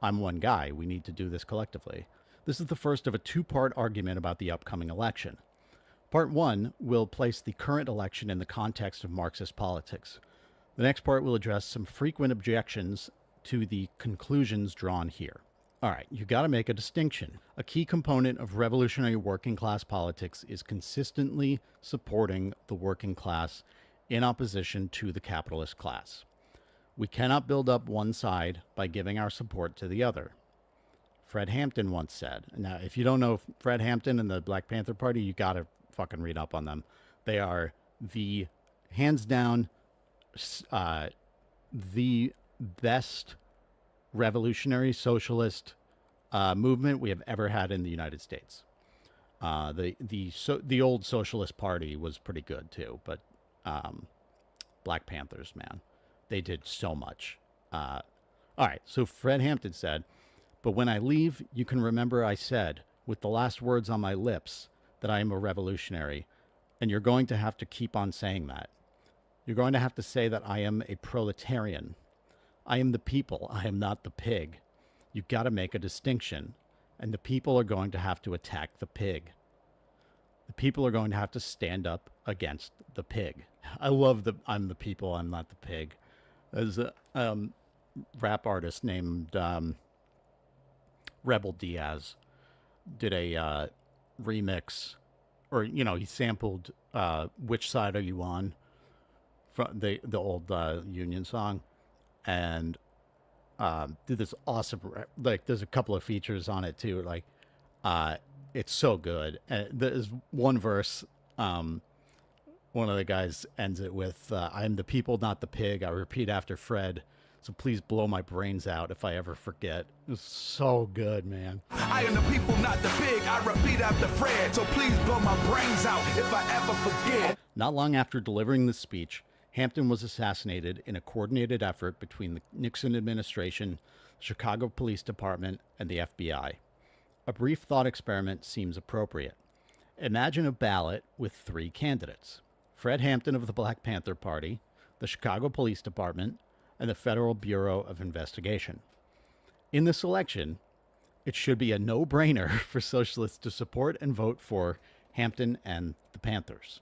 I'm one guy. We need to do this collectively. This is the first of a two-part argument about the upcoming election. Part one will place the current election in the context of Marxist politics. The next part will address some frequent objections to the conclusions drawn here. All right, you got to make a distinction. A key component of revolutionary working class politics is consistently supporting the working class in opposition to the capitalist class. We cannot build up one side by giving our support to the other. Fred Hampton once said. Now, if you don't know Fred Hampton and the Black Panther Party, you got to fucking read up on them. They are the hands down the best revolutionary socialist movement we have ever had in the United States. The old Socialist Party was pretty good too, but Black Panthers, man, they did so much. All right, so Fred Hampton said, "But when I leave, you can remember I said, with the last words on my lips, that I am a revolutionary, and you're going to have to keep on saying that. You're going to have to say that I am a proletarian. I am the people. I am not the pig. You've got to make a distinction, and the people are going to have to attack the pig. The people are going to have to stand up against the pig." I love the "I'm the people, I'm not the pig." There's a rap artist named Rebel Diaz did a remix, or he sampled "Which Side Are You On" from the old Union song, and did this awesome, like, there's a couple of features on it too, like it's so good. And there's one verse, one of the guys ends it with "I am the people, not the pig. I repeat after Fred, so please blow my brains out if I ever forget." It's so good, man. I am the people, not the pig. I repeat after Fred, so please blow my brains out if I ever forget. Not long after delivering this speech, Hampton was assassinated in a coordinated effort between the Nixon administration, the Chicago Police Department, and the FBI. A brief thought experiment seems appropriate. Imagine a ballot with 3 candidates: Fred Hampton of the Black Panther Party, the Chicago Police Department, and the Federal Bureau of Investigation. In this election, it should be a no-brainer for socialists to support and vote for Hampton and the Panthers.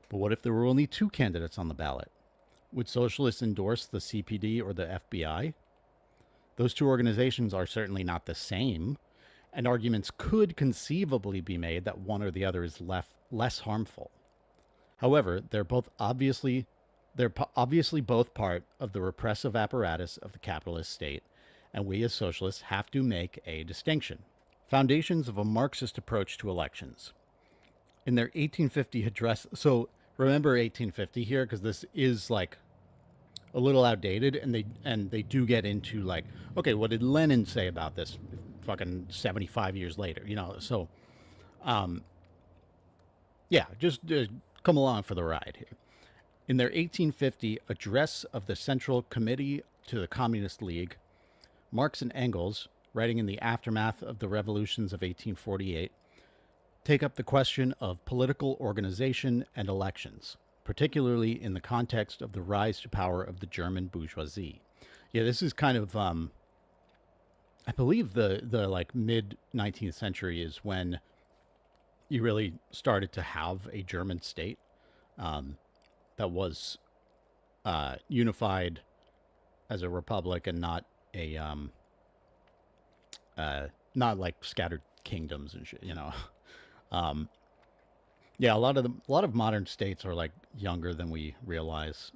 But what if there were only 2 candidates on the ballot? Would socialists endorse the CPD or the FBI? Those 2 organizations are certainly not the same, and arguments could conceivably be made that one or the other is less harmful. However, they're both obviously They're obviously both part of the repressive apparatus of the capitalist state, and we as socialists have to make a distinction. Foundations of a Marxist approach to elections. In their 1850 address, so remember 1850 here, because this is like a little outdated, and they do get into like, okay, what did Lenin say about this fucking 75 years later, so yeah, just come along for the ride here. In their 1850 address of the Central Committee to the Communist League, Marx and Engels, writing in the aftermath of the revolutions of 1848, take up the question of political organization and elections, particularly in the context of the rise to power of the German bourgeoisie. Yeah, this is kind of, I believe the like mid 19th century is when you really started to have a German state that was unified as a republic and not a not like scattered kingdoms and shit, yeah, a lot of modern states are like younger than we realize.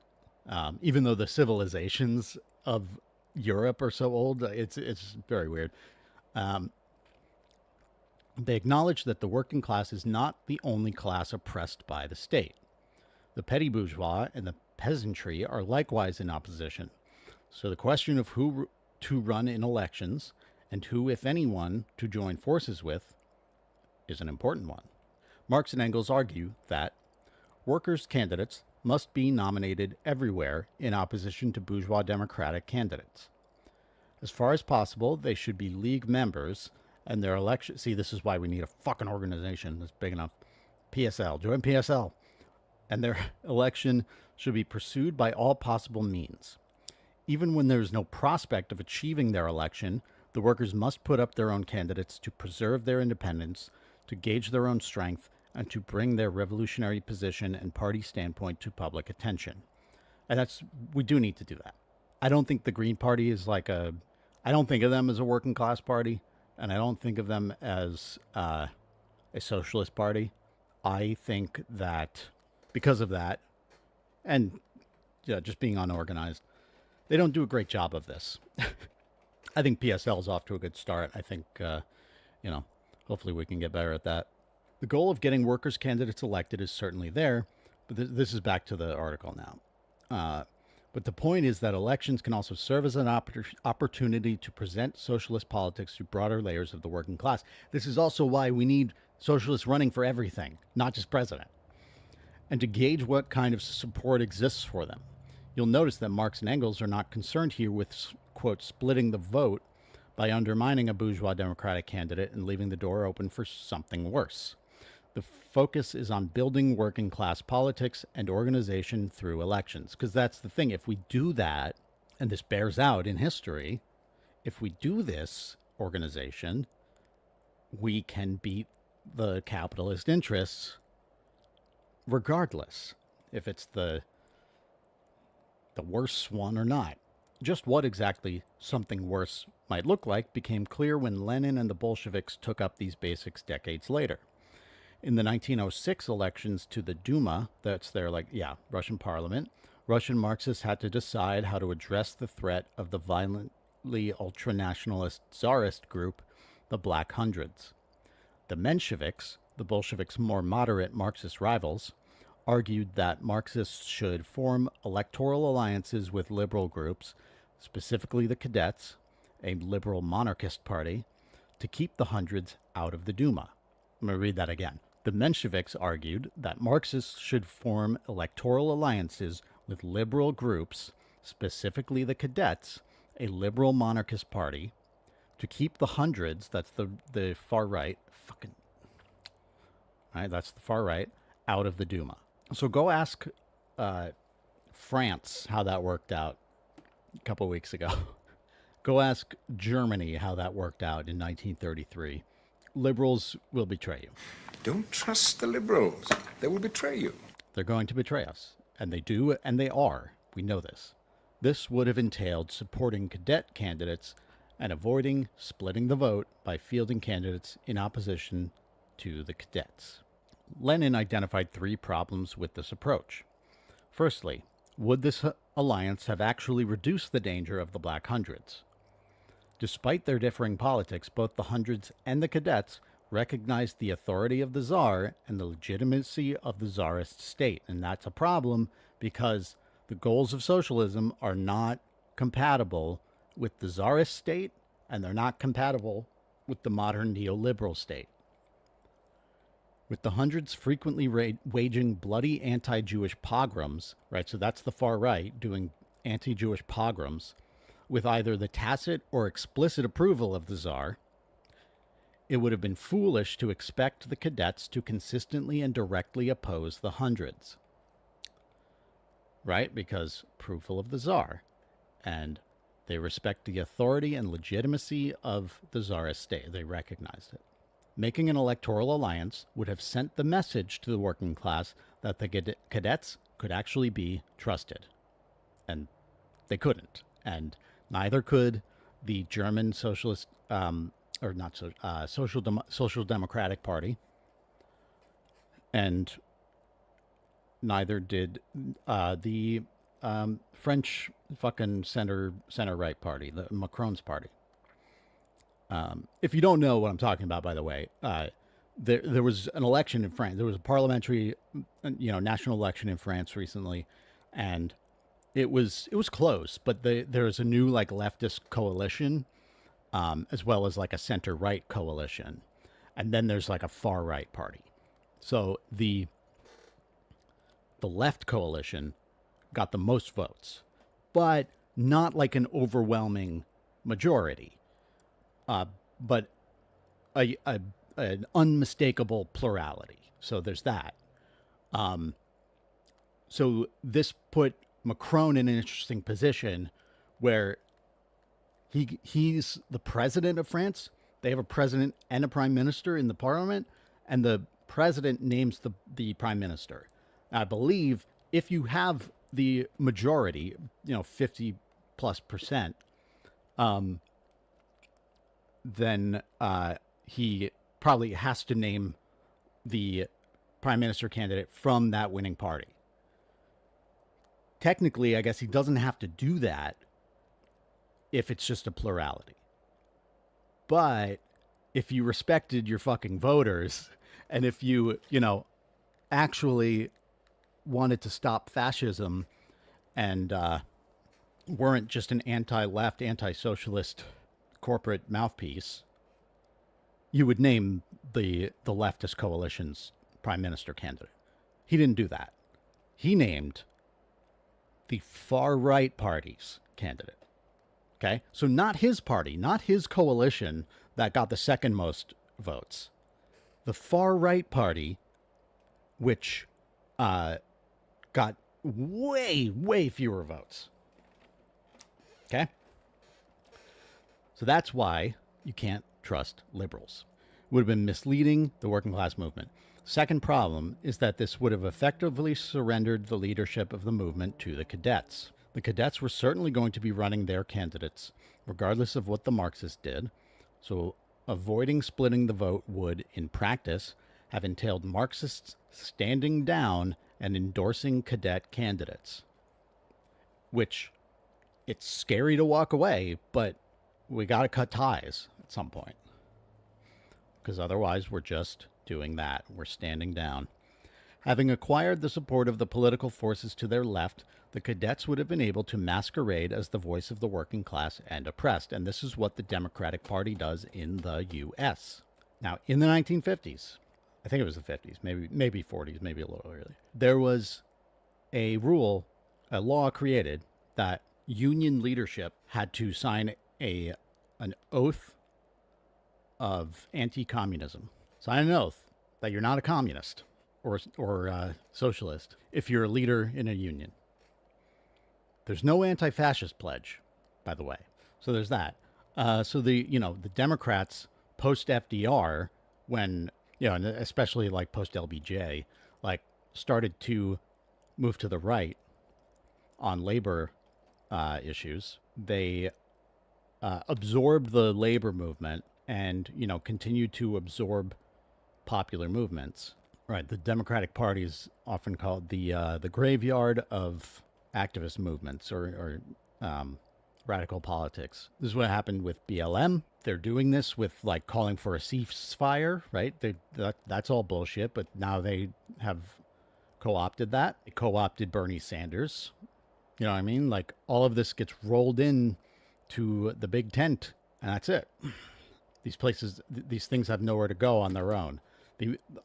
Even though the civilizations of Europe are so old, it's very weird. They acknowledge that the working class is not the only class oppressed by the state. The petty bourgeois and the peasantry are likewise in opposition. So the question of who to run in elections and who, if anyone, to join forces with is an important one. Marx and Engels argue that workers' candidates must be nominated everywhere in opposition to bourgeois democratic candidates. As far as possible, they should be League members, and their election... See, this is why we need a fucking organization that's big enough. PSL. Join PSL. And their election should be pursued by all possible means. Even when there is no prospect of achieving their election, the workers must put up their own candidates to preserve their independence, to gauge their own strength, and to bring their revolutionary position and party standpoint to public attention. And we do need to do that. I don't think the Green Party is like I don't think of them as a working class party, and I don't think of them as a socialist party. I think that because of that, and just being unorganized, they don't do a great job of this. I think PSL is off to a good start. I think, hopefully we can get better at that. The goal of getting workers' candidates elected is certainly there, but this is back to the article now. But the point is that elections can also serve as an opportunity to present socialist politics to broader layers of the working class. This is also why we need socialists running for everything, not just president, and to gauge what kind of support exists for them. You'll notice that Marx and Engels are not concerned here with, quote, splitting the vote by undermining a bourgeois democratic candidate and leaving the door open for something worse. The focus is on building working class politics and organization through elections. Because that's the thing. If we do that, and this bears out in history, if we do this organization, we can beat the capitalist interests regardless if it's the worse one or not. Just what exactly something worse might look like became clear when Lenin and the Bolsheviks took up these basics decades later. In the 1906 elections to the Duma, that's their, Russian parliament, Russian Marxists had to decide how to address the threat of the violently ultranationalist Tsarist group, the Black Hundreds. The Mensheviks, the Bolsheviks' more moderate Marxist rivals, argued that Marxists should form electoral alliances with liberal groups, specifically the Cadets, a liberal monarchist party, to keep the Hundreds out of the Duma. I'm going to read that again. The Mensheviks argued that Marxists should form electoral alliances with liberal groups, specifically the Cadets, a liberal monarchist party, to keep the Hundreds, that's the far right, that's the far right, out of the Duma. So go ask France how that worked out a couple weeks ago. Go ask Germany how that worked out in 1933. Liberals will betray you. Don't trust the liberals. They will betray you. They're going to betray us. And they do, and they are. We know this. This would have entailed supporting cadet candidates and avoiding splitting the vote by fielding candidates in opposition to the cadets. Lenin identified three problems with this approach. Firstly, would this alliance have actually reduced the danger of the Black Hundreds? Despite their differing politics, both the Hundreds and the Cadets recognized the authority of the Tsar and the legitimacy of the Tsarist state. And that's a problem because the goals of socialism are not compatible with the Tsarist state, and they're not compatible with the modern neoliberal state. With the Hundreds frequently waging bloody anti-Jewish pogroms, right? So that's the far right doing anti-Jewish pogroms with either the tacit or explicit approval of the Tsar, it would have been foolish to expect the Cadets to consistently and directly oppose the Hundreds, right? Because approval of the Tsar, and they respect the authority and legitimacy of the Tsarist state. They recognized it. Making an electoral alliance would have sent the message to the working class that the Cadets could actually be trusted. And they couldn't. And neither could the German Social Democratic Party. And neither did the French fucking center-right party, the Macron's party. If you don't know what I'm talking about, by the way, there was an election in France. There was a parliamentary, national election in France recently, and it was close. But there's a new like leftist coalition, as well as like a center-right coalition, and then there's like a far-right party. So the left coalition got the most votes, but not like an overwhelming majority. But an unmistakable plurality. So there's that. So this put Macron in an interesting position where he's the president of France. They have a president and a prime minister in the parliament, and the president names the prime minister. I believe if you have the majority, 50+%, then he probably has to name the prime minister candidate from that winning party. Technically, I guess he doesn't have to do that if it's just a plurality. But if you respected your fucking voters, and if you, actually wanted to stop fascism and weren't just an anti-left, anti-socialist corporate mouthpiece, you would name the leftist coalition's prime minister candidate. He didn't do that. He named the far right party's candidate. Okay? So not his party, not his coalition that got the second most votes. The far right party, which got way, way fewer votes. Okay? So that's why you can't trust liberals. It would have been misleading the working class movement. Second problem is that this would have effectively surrendered the leadership of the movement to the Cadets. The Cadets were certainly going to be running their candidates, regardless of what the Marxists did. So avoiding splitting the vote would, in practice, have entailed Marxists standing down and endorsing Cadet candidates. Which, it's scary to walk away, but we got to cut ties at some point. Because otherwise we're just doing that. We're standing down. Having acquired the support of the political forces to their left, the Cadets would have been able to masquerade as the voice of the working class and oppressed. And this is what the Democratic Party does in the U.S. Now, in the 1950s, I think it was the 50s, maybe 40s, maybe a little earlier, there was a law created that union leadership had to sign an oath of anti-communism. Sign an oath that you're not a communist or socialist if you're a leader in a union. There's no anti-fascist pledge, by the way. So there's that. So the Democrats post FDR, when and especially like post LBJ, like started to move to the right on labor issues. They absorbed the labor movement and continued to absorb popular movements. Right, the Democratic Party is often called the graveyard of activist movements or radical politics. This is what happened with BLM. They're doing this with like calling for a ceasefire, right? That's all bullshit, but now they have co-opted that. They co-opted Bernie Sanders. You know what I mean? Like all of this gets rolled in to the big tent, and that's it. These places, these things have nowhere to go on their own.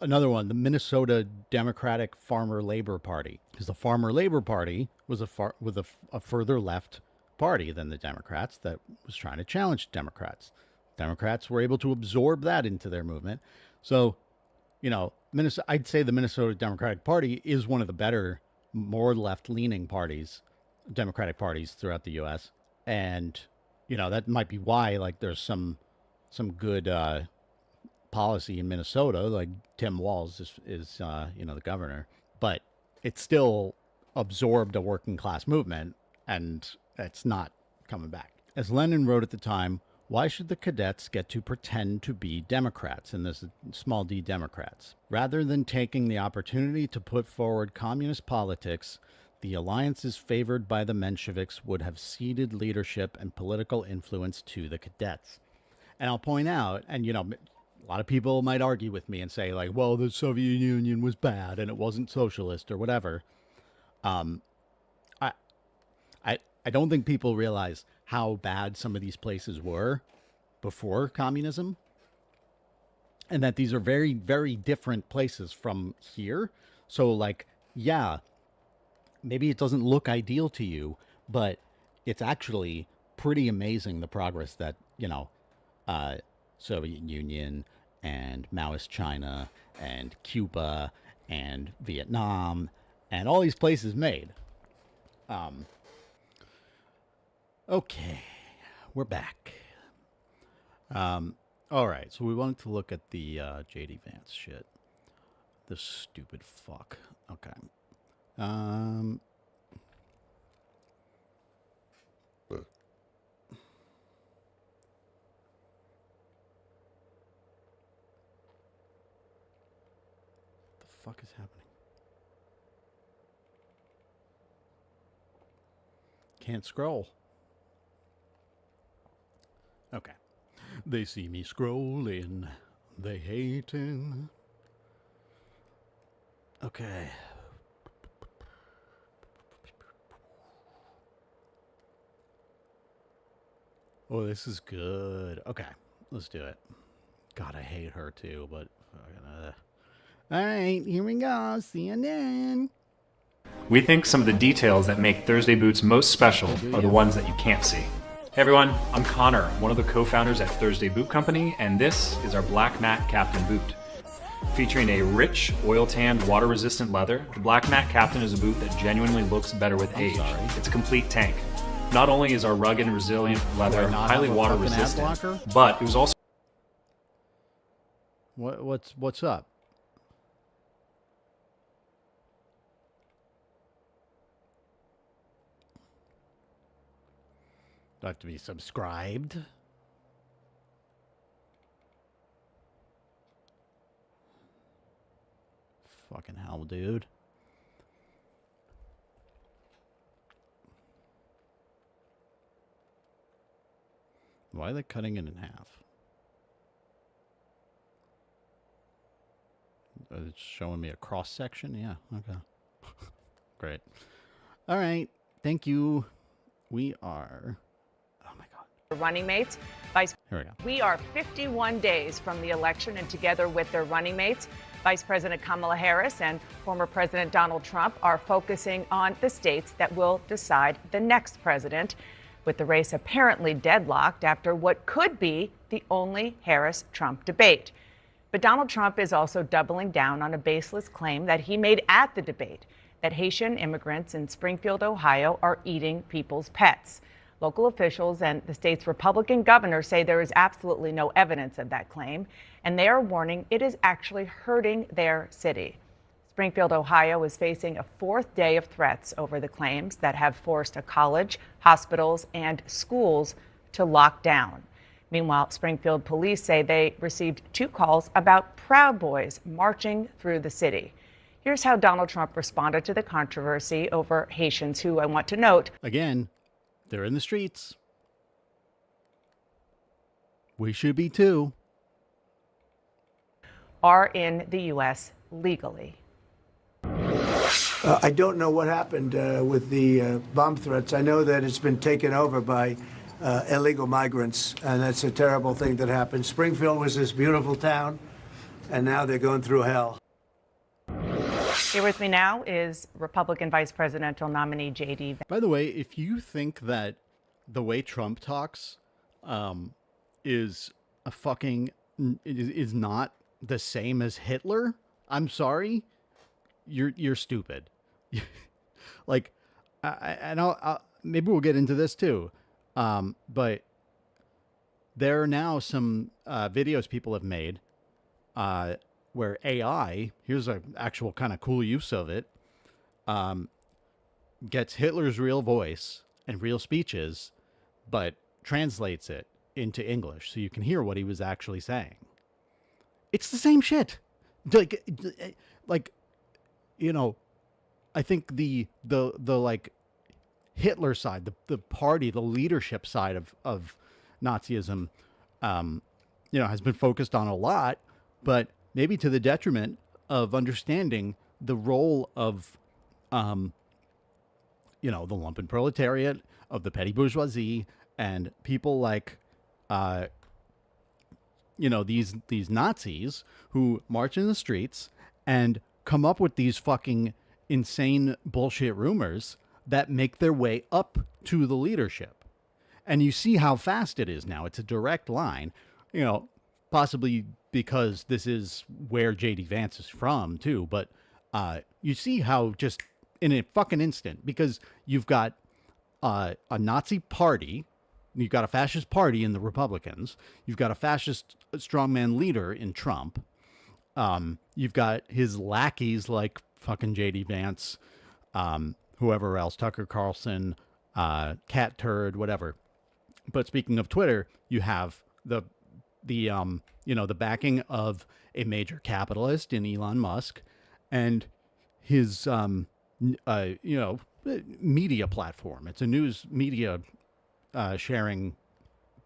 Another one, the Minnesota Democratic Farmer Labor Party, because the Farmer Labor Party was a further left party than the Democrats that was trying to challenge Democrats. Democrats were able to absorb that into their movement. So, you know, I'd say the Minnesota Democratic Party is one of the better, more left-leaning parties, Democratic parties throughout the U.S. And, you know, that might be why, like, there's some good policy in Minnesota. Like Tim Walz is you know, the governor, but it still absorbed a working class movement, and it's not coming back. As Lenin wrote at the time, why should the cadets get to pretend to be Democrats, and this small d Democrats? Rather than taking the opportunity to put forward communist politics, the alliances favored by the Mensheviks would have ceded leadership and political influence to the cadets. And I'll point out, and you know, a lot of people might argue with me and say like, well, the Soviet Union was bad and it wasn't socialist or whatever. I don't think people realize how bad some of these places were before communism, and that these are very, very different places from here. So like, yeah, maybe it doesn't look ideal to you, but it's actually pretty amazing the progress that, you know, Soviet Union and Maoist China and Cuba and Vietnam and all these places made. Okay, we're back. All right, so we wanted to look at the J.D. Vance shit. This stupid fuck. Okay. What the fuck is happening? Can't scroll. Okay. They see me scrolling. They hating. Okay. Oh, this is good. Okay, let's do it. God, I hate her too, but... Alright, here we go. CNN. We think some of the details that make Thursday Boots most special are the ones that you can't see. Hey everyone, I'm Connor, one of the co-founders at Thursday Boot Company, and this is our Black Matte Captain boot. Featuring a rich, oil-tanned, water-resistant leather, the Black Matte Captain is a boot that genuinely looks better with age. It's a complete tank. Not only is our rugged and resilient leather highly water-resistant, but it was also... What's up? Do I have to be subscribed? Fucking hell, dude. Why are they cutting it in half? It's showing me a cross section? Yeah, okay. Great. All right. Thank you. We are... Oh my God. Running mates. Here we go. We are 51 days from the election, and together with their running mates, Vice President Kamala Harris and former President Donald Trump are focusing on the states that will decide the next president, with the race apparently deadlocked after what could be the only Harris-Trump debate. But Donald Trump is also doubling down on a baseless claim that he made at the debate, that Haitian immigrants in Springfield, Ohio, are eating people's pets. Local officials and the state's Republican governor say there is absolutely no evidence of that claim, and they are warning it is actually hurting their city. Springfield, Ohio is facing a fourth day of threats over the claims that have forced a college, hospitals, and schools to lock down. Meanwhile, Springfield police say they received 2 calls about Proud Boys marching through the city. Here's how Donald Trump responded to the controversy over Haitians who, I want to note, again, they're in the streets. We should be too. are in the U.S. legally. I don't know what happened with the bomb threats. I know that it's been taken over by illegal migrants, and that's a terrible thing that happened. Springfield was this beautiful town, and now they're going through hell. Here with me now is Republican vice presidential nominee J.D. By the way, if you think that the way Trump talks is a fucking is not the same as Hitler, I'm sorry, you're stupid. Like, I'll maybe we'll get into this too, but there are now some videos people have made where AI, here's an actual kind of cool use of it, gets Hitler's real voice and real speeches, but translates it into English so you can hear what he was actually saying. It's the same shit. Like, you know, I think the like Hitler side, the party, the leadership side of Nazism, you know, has been focused on a lot, but maybe to the detriment of understanding the role of, you know, the lumpen proletariat, of the petty bourgeoisie, and people like, you know, these Nazis who march in the streets and come up with these fucking insane bullshit rumors that make their way up to the leadership. And you see how fast it is now. It's a direct line, you know, possibly because this is where J.D. Vance is from too. But you see how just in a fucking instant, because you've got a Nazi party, you've got a fascist party in the Republicans, you've got a fascist strongman leader in Trump, you've got his lackeys like fucking J.D. Vance, whoever else, Tucker Carlson, Cat Turd, whatever. But speaking of Twitter, you have the you know, the backing of a major capitalist in Elon Musk and his you know, media platform. It's a news media sharing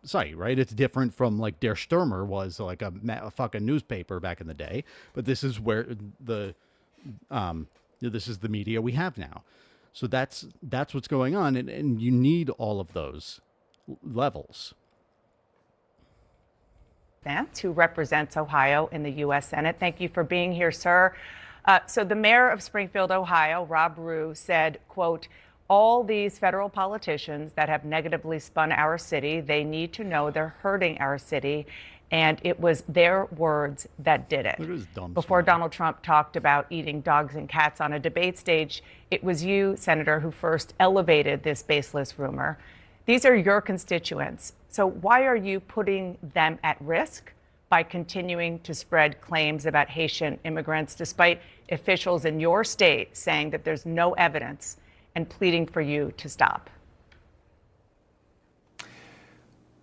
site, right? It's different from like Der Stürmer was like a fucking newspaper back in the day, but this is where this is the media we have now. So that's what's going on, and you need all of those levels. Vance, who represents Ohio in the U.S. Senate. Thank you for being here, sir. So the mayor of Springfield, Ohio, Rob Rue, said, quote, all these federal politicians that have negatively spun our city, they need to know they're hurting our city. And it was their words that did it. Before Donald Trump talked about eating dogs and cats on a debate stage, it was you, Senator, who first elevated this baseless rumor. These are your constituents. So why are you putting them at risk by continuing to spread claims about Haitian immigrants, despite officials in your state saying that there's no evidence and pleading for you to stop?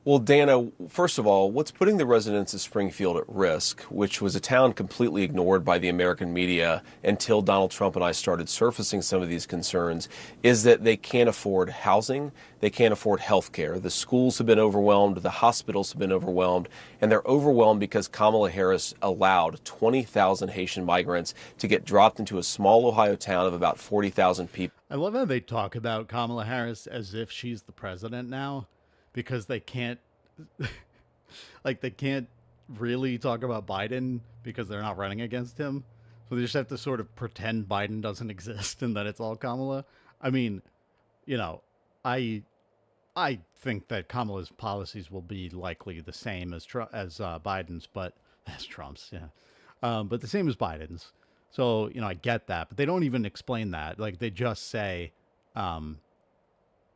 Well, Dana, first of all, what's putting the residents of Springfield at risk, which was a town completely ignored by the American media until Donald Trump and I started surfacing some of these concerns, is that they can't afford housing, they can't afford health care. The schools have been overwhelmed, the hospitals have been overwhelmed, and they're overwhelmed because Kamala Harris allowed 20,000 Haitian migrants to get dropped into a small Ohio town of about 40,000 people. I love how they talk about Kamala Harris as if she's the president now, because they can't, like, they can't really talk about Biden because they're not running against him. So they just have to sort of pretend Biden doesn't exist and that it's all Kamala. I mean, you know, I think that Kamala's policies will be likely the same as Biden's, but as Trump's, yeah. But the same as Biden's. So, you know, I get that, but they don't even explain that. Like, they just say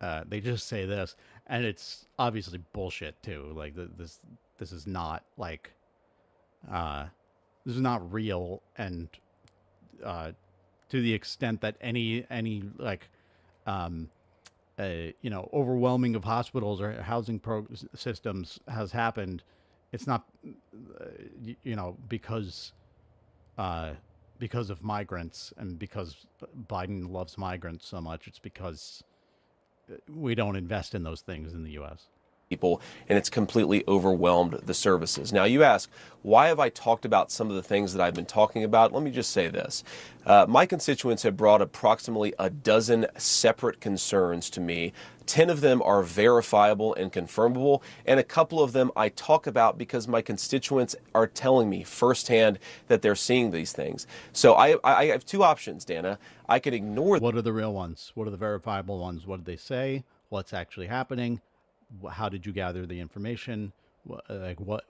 this, and it's obviously bullshit too. Like, this is not like, this is not real, and to the extent that any like, you know, overwhelming of hospitals or housing systems has happened, it's not, you know, because because of migrants and because Biden loves migrants so much. It's because we don't invest in those things in the U.S. people, and it's completely overwhelmed the services. Now, you ask, why have I talked about some of the things that I've been talking about? Let me just say this. My constituents have brought approximately a dozen separate concerns to me. 10 of them are verifiable and confirmable, and a couple of them I talk about because my constituents are telling me firsthand that they're seeing these things. So I have two options, Dana. I can ignore. What are the real ones? What are the verifiable ones? What did they say? What's actually happening? How did you gather the information? Like what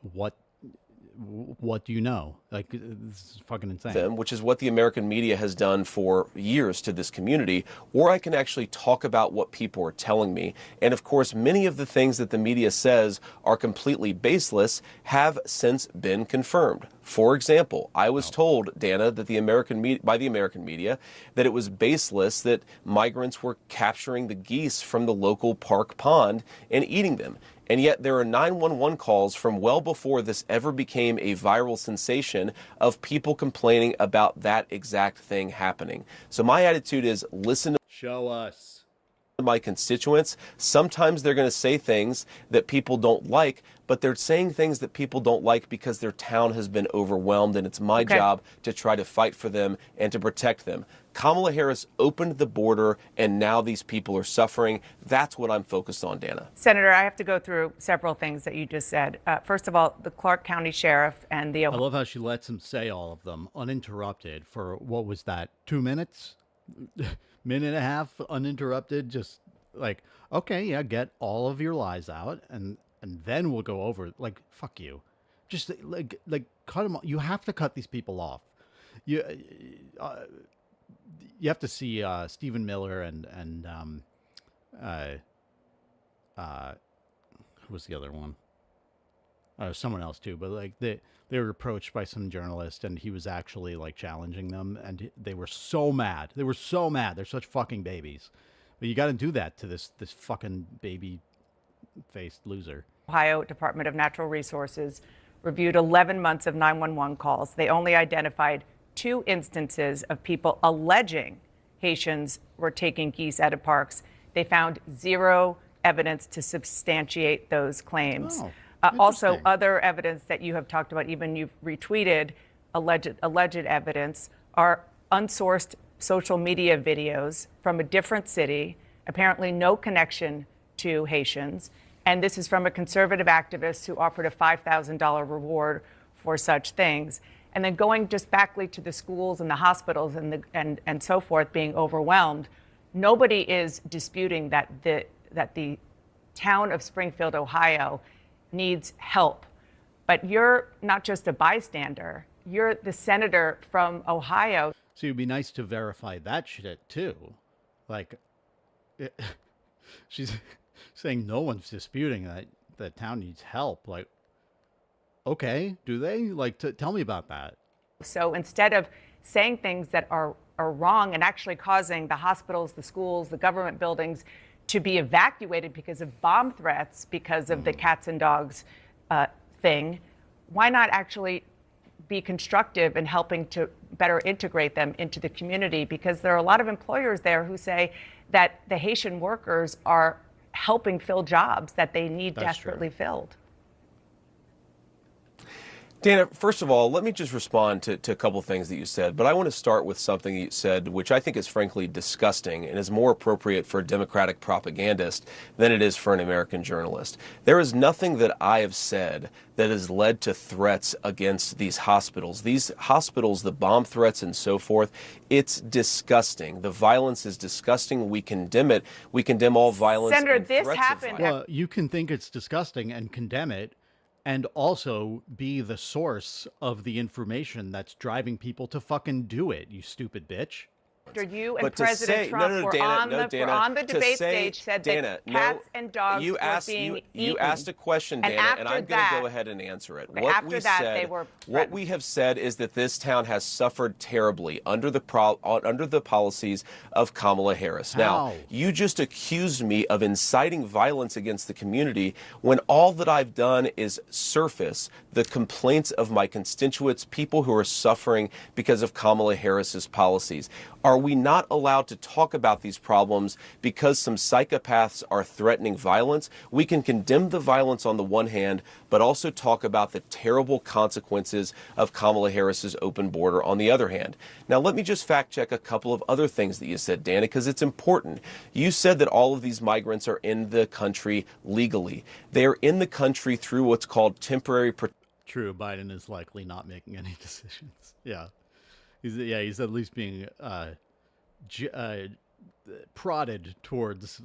do you know? Like, this is fucking insane. Them, which is what the American media has done for years to this community, or I can actually talk about what people are telling me. And of course, many of the things that the media says are completely baseless have since been confirmed. For example, I was told, Dana, that by the American media, that it was baseless that migrants were capturing the geese from the local park pond and eating them. And yet there are 911 calls from well before this ever became a viral sensation of people complaining about that exact thing happening. So my attitude is listen to Show us. my constituents. Sometimes they're going to say things that people don't like, but they're saying things that people don't like because their town has been overwhelmed, and it's my job to try to fight for them and to protect them. Kamala Harris opened the border, and now these people are suffering. That's what I'm focused on, Dana. Senator, I have to go through several things that you just said. First of all, the Clark County Sheriff and the... I love how she lets him say all of them uninterrupted for, what was that, 2 minutes? Minute and a half uninterrupted, just like, okay, yeah, get all of your lies out, and then we'll go over, like, fuck you. Just, like cut them off. You have to cut these people off. You have to see Stephen Miller and who was the other one? Someone else too, but like they were approached by some journalist, and he was actually like challenging them, and they were so mad. They were so mad. They're such fucking babies. But you got to do that to this fucking baby-faced loser. Ohio Department of Natural Resources reviewed 11 months of 911 calls. They only identified 2 instances of people alleging Haitians were taking geese out of parks. They found 0 evidence to substantiate those claims. Also, other evidence that you have talked about, even you've retweeted alleged evidence, are unsourced social media videos from a different city, apparently no connection to Haitians. And this is from a conservative activist who offered a $5,000 reward for such things. And then going just backly to the schools and the hospitals and so forth being overwhelmed, nobody is disputing that the town of Springfield, Ohio, needs help. But you're not just a bystander. You're the senator from Ohio. So it'd be nice to verify that shit too. Like, she's saying no one's disputing that the town needs help. Like, okay, do they? Like, tell me about that. So instead of saying things that are wrong and actually causing the hospitals, the schools, the government buildings to be evacuated because of bomb threats, because of the cats and dogs thing, why not actually be constructive in helping to better integrate them into the community? Because there are a lot of employers there who say that the Haitian workers are helping fill jobs that they need desperately filled. Dana, first of all, let me just respond to a couple things that you said, but I want to start with something you said, which I think is frankly disgusting and is more appropriate for a Democratic propagandist than it is for an American journalist. There is nothing that I have said that has led to threats against these hospitals. These hospitals, the bomb threats and so forth, it's disgusting. The violence is disgusting. We condemn it. We condemn all violence. Senator, and this threats of happened. violence. Well, you can think it's disgusting and condemn it, and also be the source of the information that's driving people to fucking do it, you stupid bitch. After you and But to President say, Trump no, were Dana, on no, the Dana, on the to debate say, stage, said Dana, that cats and dogs you were asked, being you eaten. asked a question, And Dana, and after I'm going to that- go ahead and answer it. But What after we that, said, they were what threatened. we have said is that this town has suffered terribly under the policies of Kamala Harris. Now, How? you just accused me of inciting violence against the community when all that I've done is surface the complaints of my constituents, people who are suffering because of Kamala Harris's policies. Are we not allowed to talk about these problems because some psychopaths are threatening violence? We can condemn the violence on the one hand, but also talk about the terrible consequences of Kamala Harris's open border on the other hand. Now, let me just fact check a couple of other things that you said, Dana, because it's important. You said that all of these migrants are in the country legally. They are in the country through what's called temporary protection. True, Biden is likely not making any decisions. Yeah. He's at least being prodded towards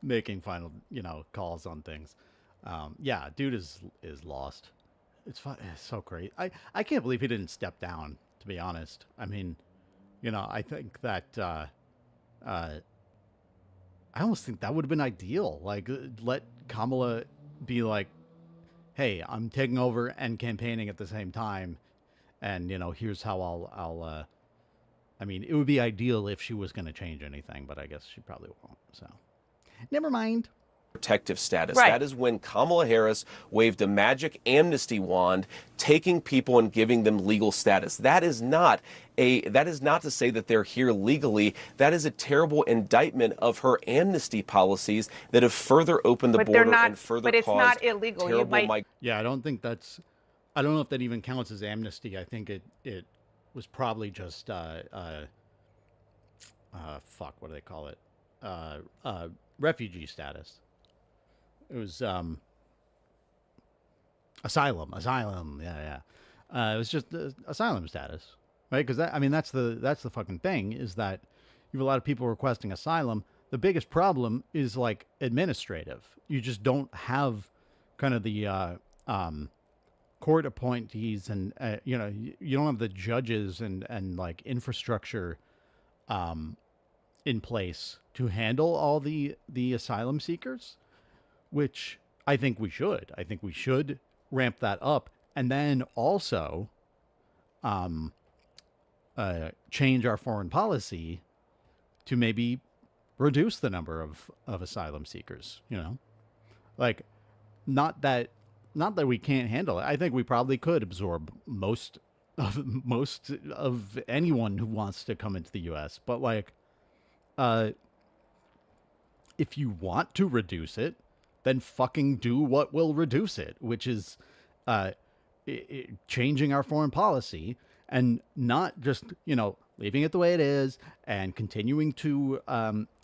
making final, calls on things. Yeah, dude is lost. It's so great. I can't believe he didn't step down, to be honest. I mean, I think that I almost think that would have been ideal. Like, let Kamala be like, hey, I'm taking over and campaigning at the same time, and here's how I'll I mean, it would be ideal if she was going to change anything, but I guess she probably won't. So, never mind. Protective status. Right. That is when Kamala Harris waved a magic amnesty wand, taking people and giving them legal status. That is not to say that they're here legally. That is a terrible indictment of her amnesty policies that have further opened the border and further but it's caused not illegal. You terrible might- Yeah, I don't know if that even counts as amnesty. I think it was probably just fuck, what do they call it? Refugee status. It was asylum. Yeah. It was just asylum status, right? Because that's the fucking thing, is that you have a lot of people requesting asylum. The biggest problem is like administrative. You just don't have kind of the court appointees, and you don't have the judges and like infrastructure in place to handle all the asylum seekers, which I think we should. I think we should ramp that up, and then also change our foreign policy to maybe reduce the number of asylum seekers. Like, not that we can't handle it. I think we probably could absorb most of anyone who wants to come into the U.S. But like, if you want to reduce it, then fucking do what will reduce it, which is changing our foreign policy, and not just leaving it the way it is and continuing to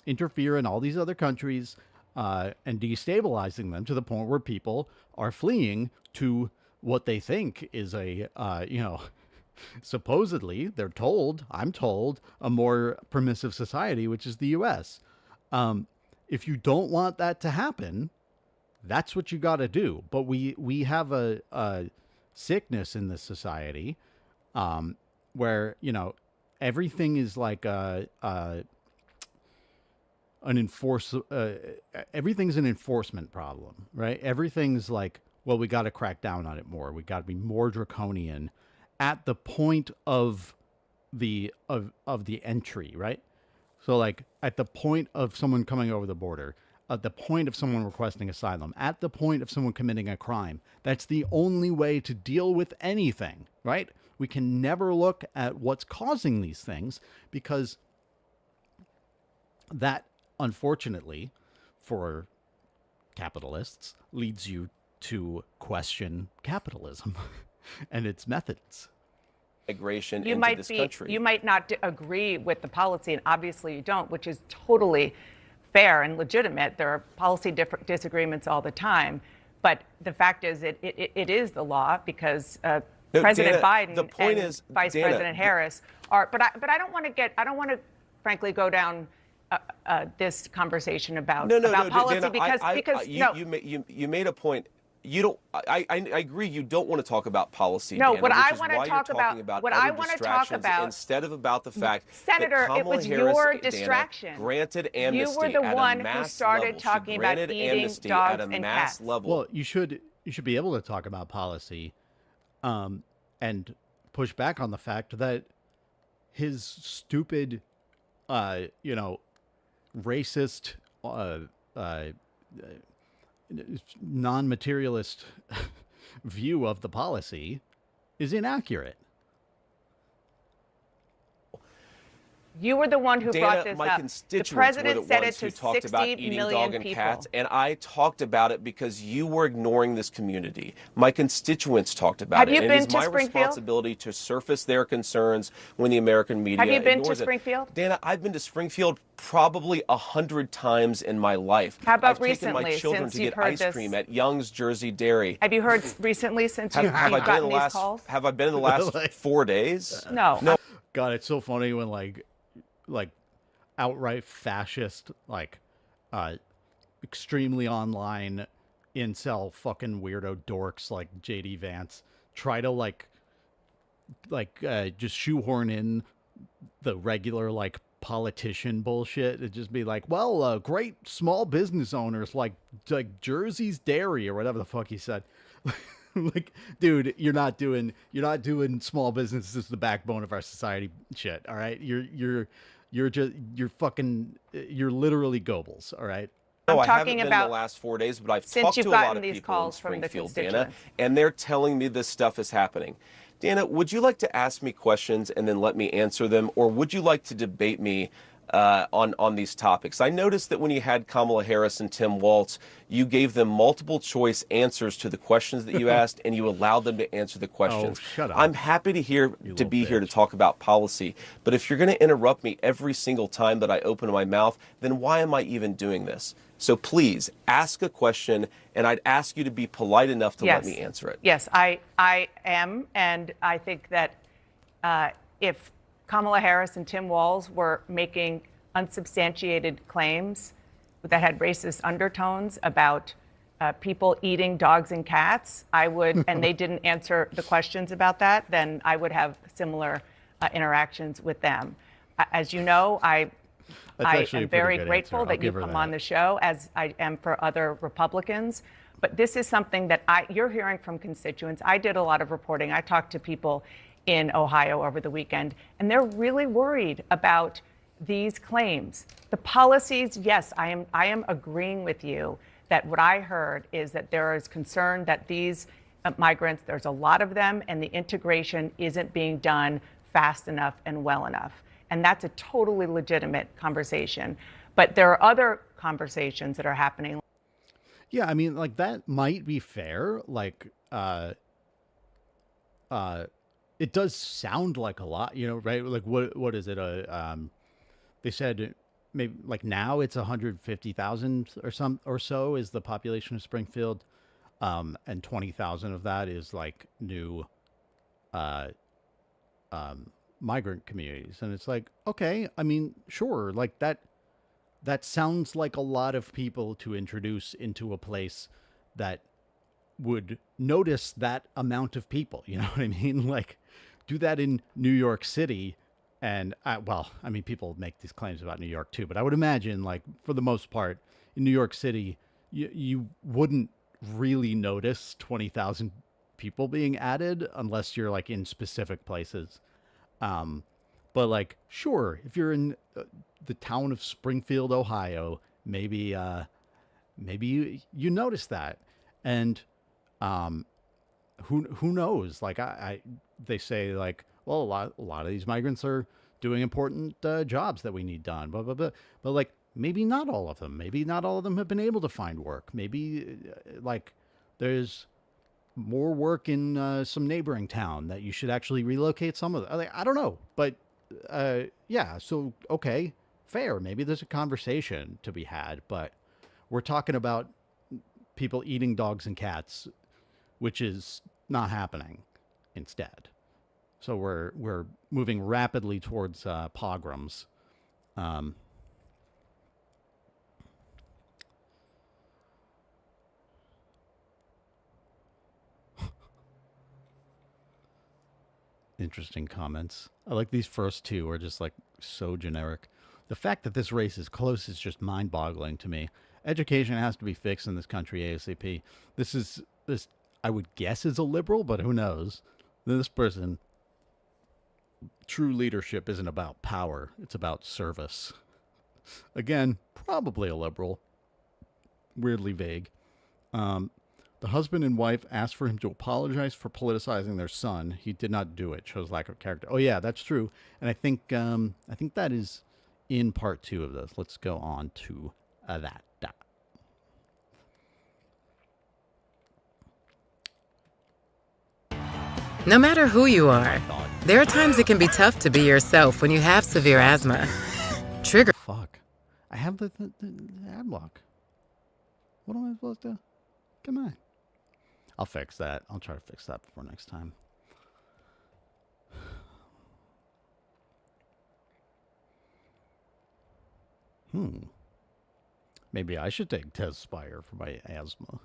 interfere in all these other countries and destabilizing them to the point where people are fleeing to what they think is a supposedly, I'm told, a more permissive society, which is the U.S. If you don't want that to happen, that's what you got to do. But we have a sickness in this society where everything is like everything's an enforcement problem, right? Everything's like, well, we got to crack down on it more. We got to be more draconian at the point of the entry, right? So like at the point of someone coming over the border, at the point of someone requesting asylum, at the point of someone committing a crime. That's the only way to deal with anything, right? We can never look at what's causing these things, because that, unfortunately, for capitalists, leads you to question capitalism and its methods. Migration You into might this be, country. you might not agree with the policy, and obviously you don't, which is totally fair and legitimate. There are policy disagreements all the time, but the fact is, it is the law, because President Dana, Biden the point and is, Vice Dana, President Harris are. But I don't want to frankly go down this conversation about policy, Dana, because you made a point. you don't. I agree. You don't want to talk about policy. No, Dana, what which I is want to why talk you're talking about what other I want to talk distractions about instead of about the fact Senator, that Kamala it was Harris, your Dana, distraction. granted amnesty You were the at one a who mass started level. talking She about granted eating amnesty dogs at a and mass cats. level. Well, you should be able to talk about policy, and push back on the fact that his stupid, racist, non-materialist view of the policy is inaccurate. You were the one who Dana, brought this my up. constituents The president were the said it ones to who talked about 60 eating million dog and people. cats, and I talked about it because you were ignoring this community. My constituents talked about Have it. you and been it is to my Springfield? responsibility to surface their concerns when the American media Have you been to ignores it. Springfield? Dana, I've been to Springfield probably 100 times in my life. How about I've taken my recently, children since to you've get heard ice this? cream at Young's Jersey Dairy. Have you heard recently since you've Have I been in gotten the these last? calls? Have I been in the last 4 days? No. No. God, it's so funny when like outright fascist, extremely online incel fucking weirdo dorks like JD Vance try to just shoehorn in the regular politician bullshit. It'd just be like, well, great small business owners like Jersey's Dairy or whatever the fuck he said. Like, dude, you're not doing small business. This is the backbone of our society shit. All right. You're literally Goebbels. All right. No, I haven't talking been in about the last 4 days, but I've since talked you've to a lot gotten of these people in calls from the Springfield, Dana, constituents. and they're telling me this stuff is happening. Dana, would you like to ask me questions and then let me answer them, or would you like to debate me on these topics? I noticed that when you had Kamala Harris and Tim Walz, you gave them multiple choice answers to the questions that you asked, and you allowed them to answer the questions. Oh, shut up. I'm happy to be here to talk about policy, but if you're going to interrupt me every single time that I open my mouth, then why am I even doing this? So please ask a question, and I'd ask you to be polite enough to let me answer it. Yes, I am, and I think that if Kamala Harris and Tim Walz were making unsubstantiated claims that had racist undertones about people eating dogs and cats, I would, and they didn't answer the questions about that, then I would have similar interactions with them. As you know, I am very grateful that you come on the show, as I am for other Republicans. But this is something that you're hearing from constituents. I did a lot of reporting. I talked to people in Ohio over the weekend, and they're really worried about these claims. The policies, yes, I am agreeing with you that what I heard is that there is concern that these migrants, there's a lot of them, and the integration isn't being done fast enough and well enough. And that's a totally legitimate conversation. But there are other conversations that are happening. Yeah, I mean, that might be fair. It does sound like a lot, right? Like, what is it? They said maybe now it's 150,000 or so is the population of Springfield, and 20,000 of that is new migrant communities, and it's okay, I mean, sure, that sounds like a lot of people to introduce into a place that would notice that amount of people. You know what I mean? Do that in New York City. And people make these claims about New York too, but I would imagine for the most part in New York City, you wouldn't really notice 20,000 people being added unless you're in specific places. But sure, if you're in the town of Springfield, Ohio, maybe you notice that. And who knows? They say well, a lot of these migrants are doing important jobs that we need done, blah blah blah. But maybe not all of them. Maybe not all of them have been able to find work. Maybe there's more work in some neighboring town that you should actually relocate some of them. I don't know, but yeah. So okay, fair. Maybe there's a conversation to be had, but we're talking about people eating dogs and cats, which is not happening instead. So we're moving rapidly towards pogroms. interesting comments. I like these first two are just like so generic. The fact that this race is close is just mind-boggling to me. Education has to be fixed in this country ASAP. This I would guess is a liberal, but who knows? This person, true leadership isn't about power, it's about service. Again, probably a liberal. Weirdly vague. The husband and wife asked for him to apologize for politicizing their son. He did not do it. Shows lack of character. Oh yeah, that's true. And I think that is in part 2 of this. Let's go on to that. No matter who you are, there are times it can be tough to be yourself when you have severe asthma. Trigger. Fuck. I have the ad block. What am I supposed to? Come on. I'll fix that. I'll try to fix that before next time. Maybe I should take Tezspire for my asthma.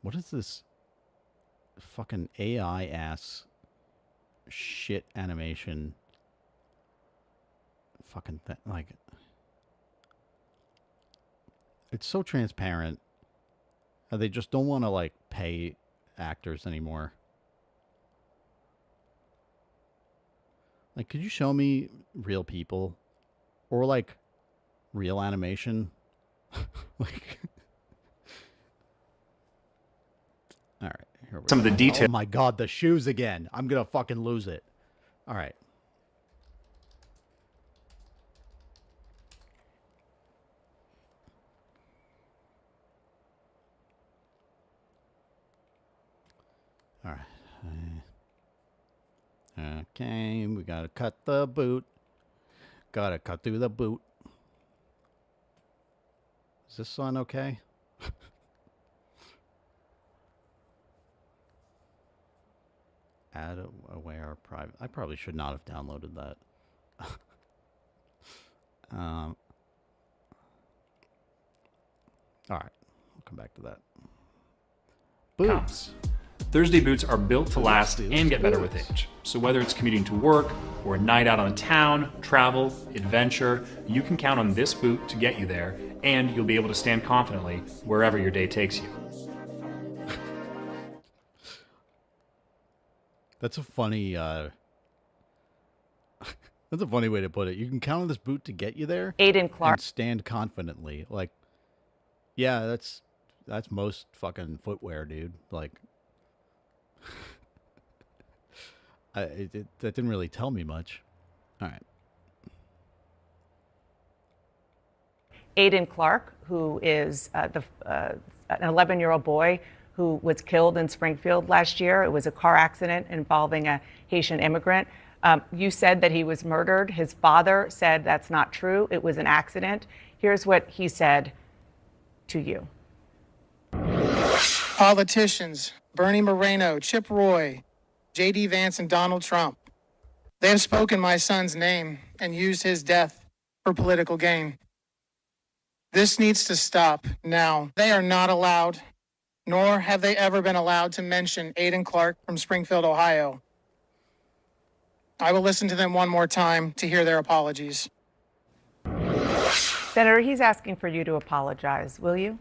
What is this fucking AI ass shit animation fucking thing? Like, it's so transparent. They just don't want to like pay actors anymore. Like, could you show me real people or like real animation? Like, all right, here we Some go. of the details. Oh my god, the shoes again. I'm gonna fucking lose it. All right. All right. Okay, we gotta cut the boot. Gotta cut through the boot. Is this one okay? Add aware private. I probably should not have downloaded that. All right, we'll come back to that. Boots. Thursday boots are built to last and get better with age. So whether it's commuting to work or a night out on the town, travel, adventure, you can count on this boot to get you there, and you'll be able to stand confidently wherever your day takes you. That's a funny that's a funny way to put it. You can count on this boot to get you there. Aiden Clark. And stand confidently. Like, yeah, that's most fucking footwear, dude. Like, that didn't really tell me much. All right. Aiden Clark, who is an 11-year-old boy who was killed in Springfield last year. It was a car accident involving a Haitian immigrant. You said that he was murdered. His father said that's not true. It was an accident. Here's what he said to you. Politicians, Bernie Moreno, Chip Roy, J.D. Vance, and Donald Trump. They have spoken my son's name and used his death for political gain. This needs to stop now. They are not allowed, nor have they ever been allowed to mention Aiden Clark from Springfield, Ohio. I will listen to them one more time to hear their apologies. Senator, he's asking for you to apologize. Will you?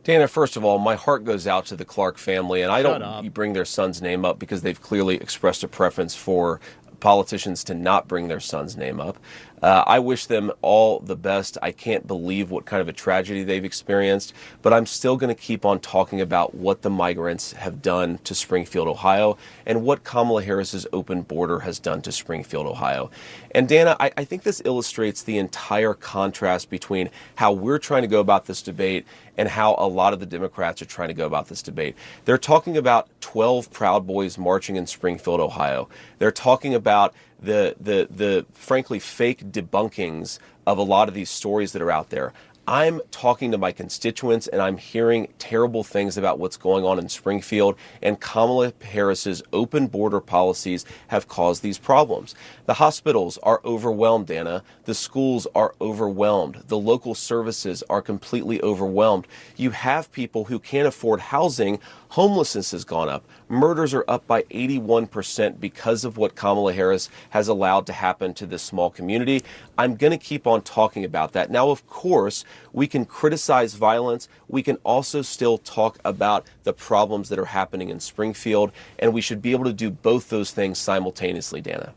Dana, first of all, my heart goes out to the Clark family, and I don't bring their son's name up because they've clearly expressed a preference for politicians to not bring their son's name up. I wish them all the best. I can't believe what kind of a tragedy they've experienced, but I'm still going to keep on talking about what the migrants have done to Springfield, Ohio, and what Kamala Harris's open border has done to Springfield, Ohio. And Dana, I think this illustrates the entire contrast between how we're trying to go about this debate and how a lot of the Democrats are trying to go about this debate. They're talking about 12 Proud Boys marching in Springfield, Ohio. They're talking about the frankly fake debunkings of a lot of these stories that are out there. I'm talking to my constituents and I'm hearing terrible things about what's going on in Springfield, and Kamala Harris's open border policies have caused these problems. The hospitals are overwhelmed, Dana. The schools are overwhelmed. The local services are completely overwhelmed. You have people who can't afford housing. Homelessness has gone up. Murders are up by 81% because of what Kamala Harris has allowed to happen to this small community. I'm going to keep on talking about that. Now, of course, we can criticize violence. We can also still talk about the problems that are happening in Springfield, and we should be able to do both those things simultaneously, Dana.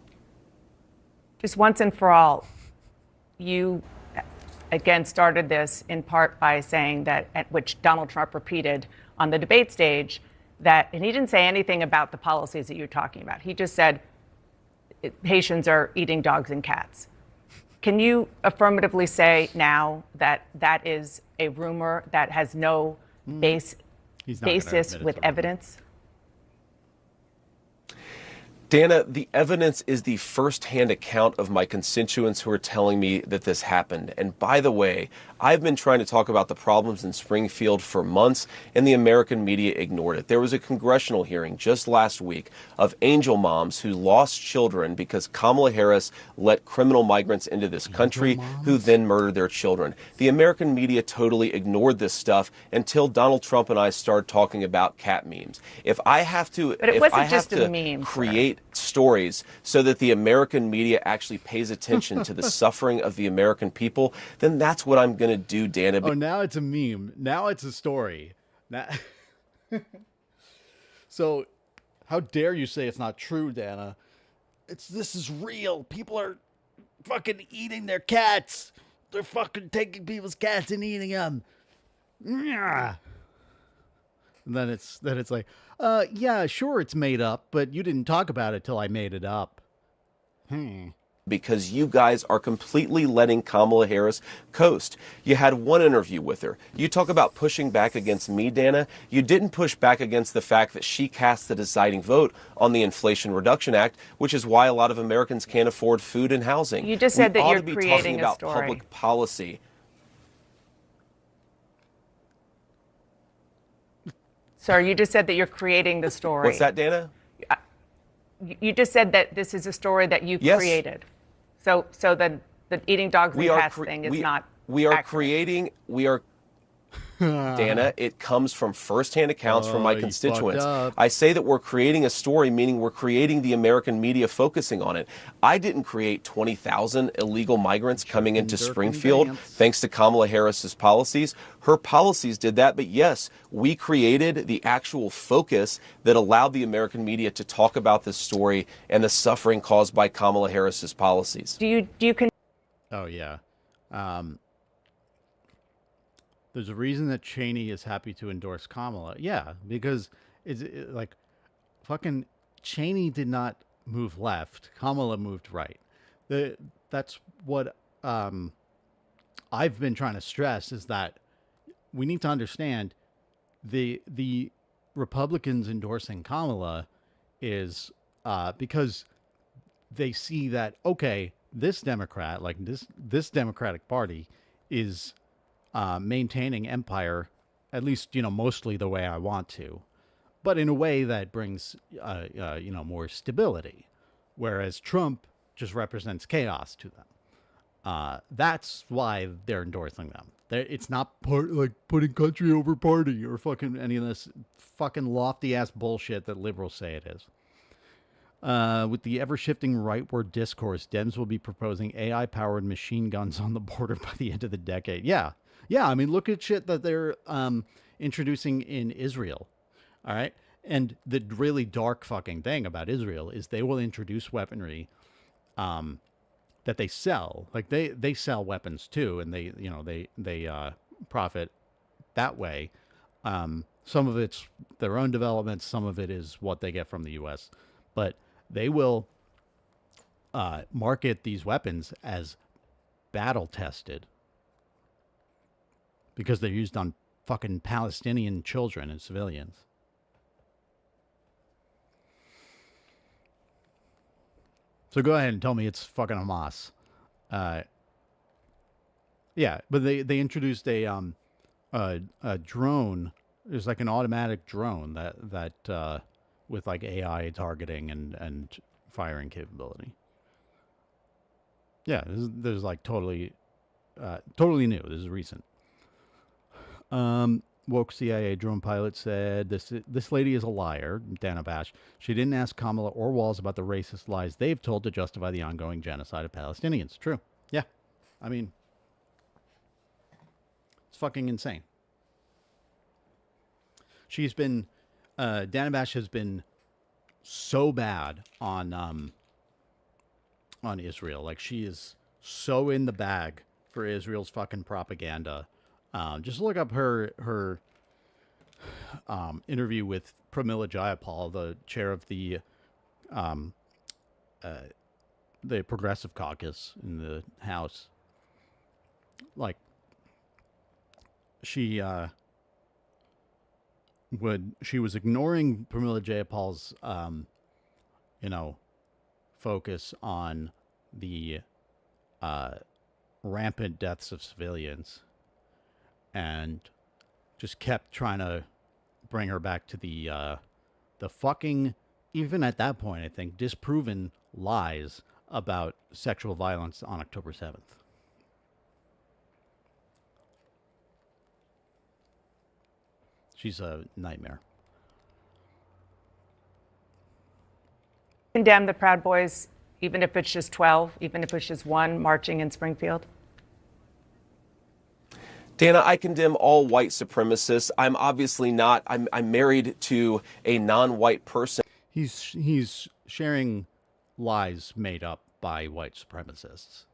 Just once and for all, you again started this in part by saying that, at which Donald Trump repeated on the debate stage, that, and he didn't say anything about the policies that you're talking about. He just said Haitians are eating dogs and cats. Can you affirmatively say now that that is a rumor that has no basis with evidence? Dana, the evidence is the first-hand account of my constituents who are telling me that this happened. And by the way, I've been trying to talk about the problems in Springfield for months, and the American media ignored it. There was a congressional hearing just last week of angel moms who lost children because Kamala Harris let criminal migrants into this country who then murdered their children. The American media totally ignored this stuff until Donald Trump and I started talking about cat memes. If I have to, But it wasn't just a meme, create stories so that the American media actually pays attention to the suffering of the American people, then that's what I'm going to do, Dana. Oh, now it's a meme. Now it's a story. Now... So, how dare you say it's not true, Dana? This is real. People are fucking eating their cats. They're fucking taking people's cats and eating them. And then it's like, yeah, sure, it's made up, but you didn't talk about it till I made it up. Because you guys are completely letting Kamala Harris coast. You had one interview with her. You talk about pushing back against me, Dana. You didn't push back against the fact that she cast the deciding vote on the Inflation Reduction Act, which is why a lot of Americans can't afford food and housing. You just said that you're creating creating a story. Public policy. Sir, you just said that you're creating the story. What's that, Dana? You just said that this is a story that you created. So the eating dogs and cats thing is not accurate. Dana, it comes from firsthand accounts from my constituents. I say that we're creating a story, meaning we're creating the American media focusing on it. I didn't create 20,000 illegal migrants coming into Springfield thanks to Kamala Harris's policies. Her policies did that, but yes, we created the actual focus that allowed the American media to talk about this story and the suffering caused by Kamala Harris's policies. Do you Oh, yeah. There's a reason that Cheney is happy to endorse Kamala. Yeah, because like fucking Cheney did not move left. Kamala moved right. That's what I've been trying to stress, is that we need to understand the Republicans endorsing Kamala is because they see that, okay, this Democrat, like this Democratic Party is maintaining empire, at least, mostly the way I want to, but in a way that brings, more stability, whereas Trump just represents chaos to them. That's why they're endorsing them. It's not like putting country over party or fucking any of this fucking lofty ass bullshit that liberals say it is. With the ever-shifting rightward discourse, Dems will be proposing AI-powered machine guns on the border by the end of the decade. Yeah. I mean, look at shit that they're introducing in Israel. All right. And the really dark fucking thing about Israel is they will introduce weaponry that they sell. Like they sell weapons too, and they profit that way. Some of it's their own development. Some of it is what they get from the U.S. But they will market these weapons as battle tested, because they're used on fucking Palestinian children and civilians. So go ahead and tell me it's fucking Hamas. Yeah, but they introduced a drone. There's like an automatic drone that with like AI targeting and firing capability. Yeah, there's like totally new. This is recent. Woke CIA drone pilot said this lady is a liar, Dana Bash. She didn't ask Kamala or Walz about the racist lies they've told to justify the ongoing genocide of Palestinians. True. Yeah. I mean, it's fucking insane. She's been, Dana Bash has been so bad on Israel. Like, she is so in the bag for Israel's fucking propaganda. Just look up her interview with Pramila Jayapal, the chair of the Progressive Caucus in the House. Like, she was ignoring Pramila Jayapal's focus on the rampant deaths of civilians, and just kept trying to bring her back to the fucking, even at that point, I think, disproven lies about sexual violence on October 7th. She's a nightmare. Condemn the Proud Boys, even if it's just 12, even if it's just one marching in Springfield? Dana, I condemn all white supremacists. I'm obviously not. I'm married to a non-white person. He's sharing lies made up by white supremacists.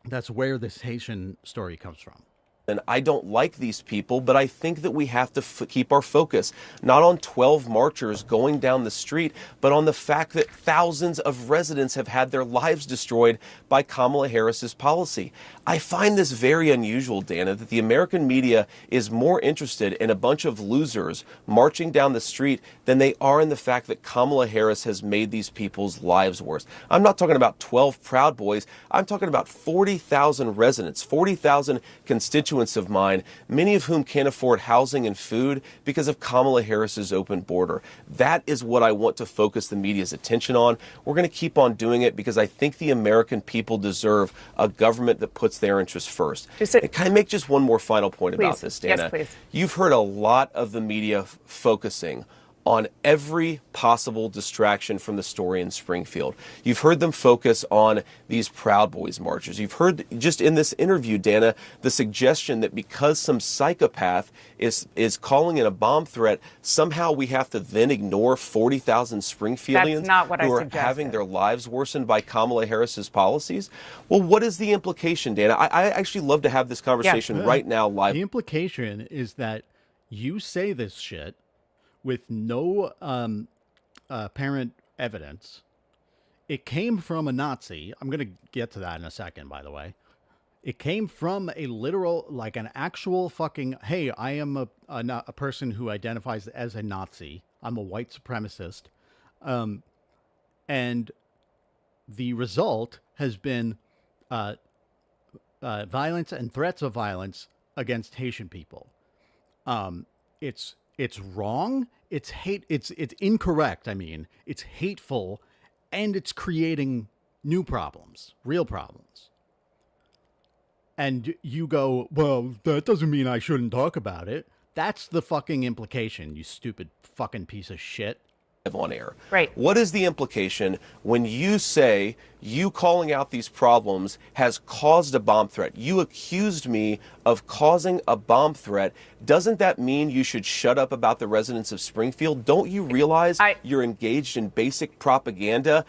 That's where this Haitian story comes from. And I don't like these people, but I think that we have to keep our focus, not on 12 marchers going down the street, but on the fact that thousands of residents have had their lives destroyed by Kamala Harris's policy. I find this very unusual, Dana, that the American media is more interested in a bunch of losers marching down the street than they are in the fact that Kamala Harris has made these people's lives worse. I'm not talking about 12 Proud Boys. I'm talking about 40,000 residents, 40,000 constituents of mine, many of whom can't afford housing and food because of Kamala Harris's open border. That is what I want to focus the media's attention on. We're going to keep on doing it because I think the American people deserve a government that puts their interests first. Can I make just one more final point about this, Dana? Yes, please. You've heard a lot of the media focusing on every possible distraction from the story in Springfield. You've heard them focus on these Proud Boys marchers. You've heard just in this interview, Dana, the suggestion that because some psychopath is calling it a bomb threat, somehow we have to then ignore 40,000 Springfieldians who are having their lives worsened by Kamala Harris's policies. Well, what is the implication, Dana? I actually love to have this conversation right now live. The implication is that you say this shit with no apparent evidence. It came from a Nazi. I'm going to get to that in a second, by the way. It came from a literal, like an actual fucking, hey, I am a person who identifies as a Nazi. I'm a white supremacist. And the result has been violence and threats of violence against Haitian people. It's wrong. It's incorrect. I mean, it's hateful, and it's creating new problems, real problems. And you go, well, that doesn't mean I shouldn't talk about it. That's the fucking implication, you stupid fucking piece of shit. On air. Right. What is the implication when you say you calling out these problems has caused a bomb threat? You accused me of causing a bomb threat. Doesn't that mean you should shut up about the residents of Springfield? Don't you realize you're engaged in basic propaganda?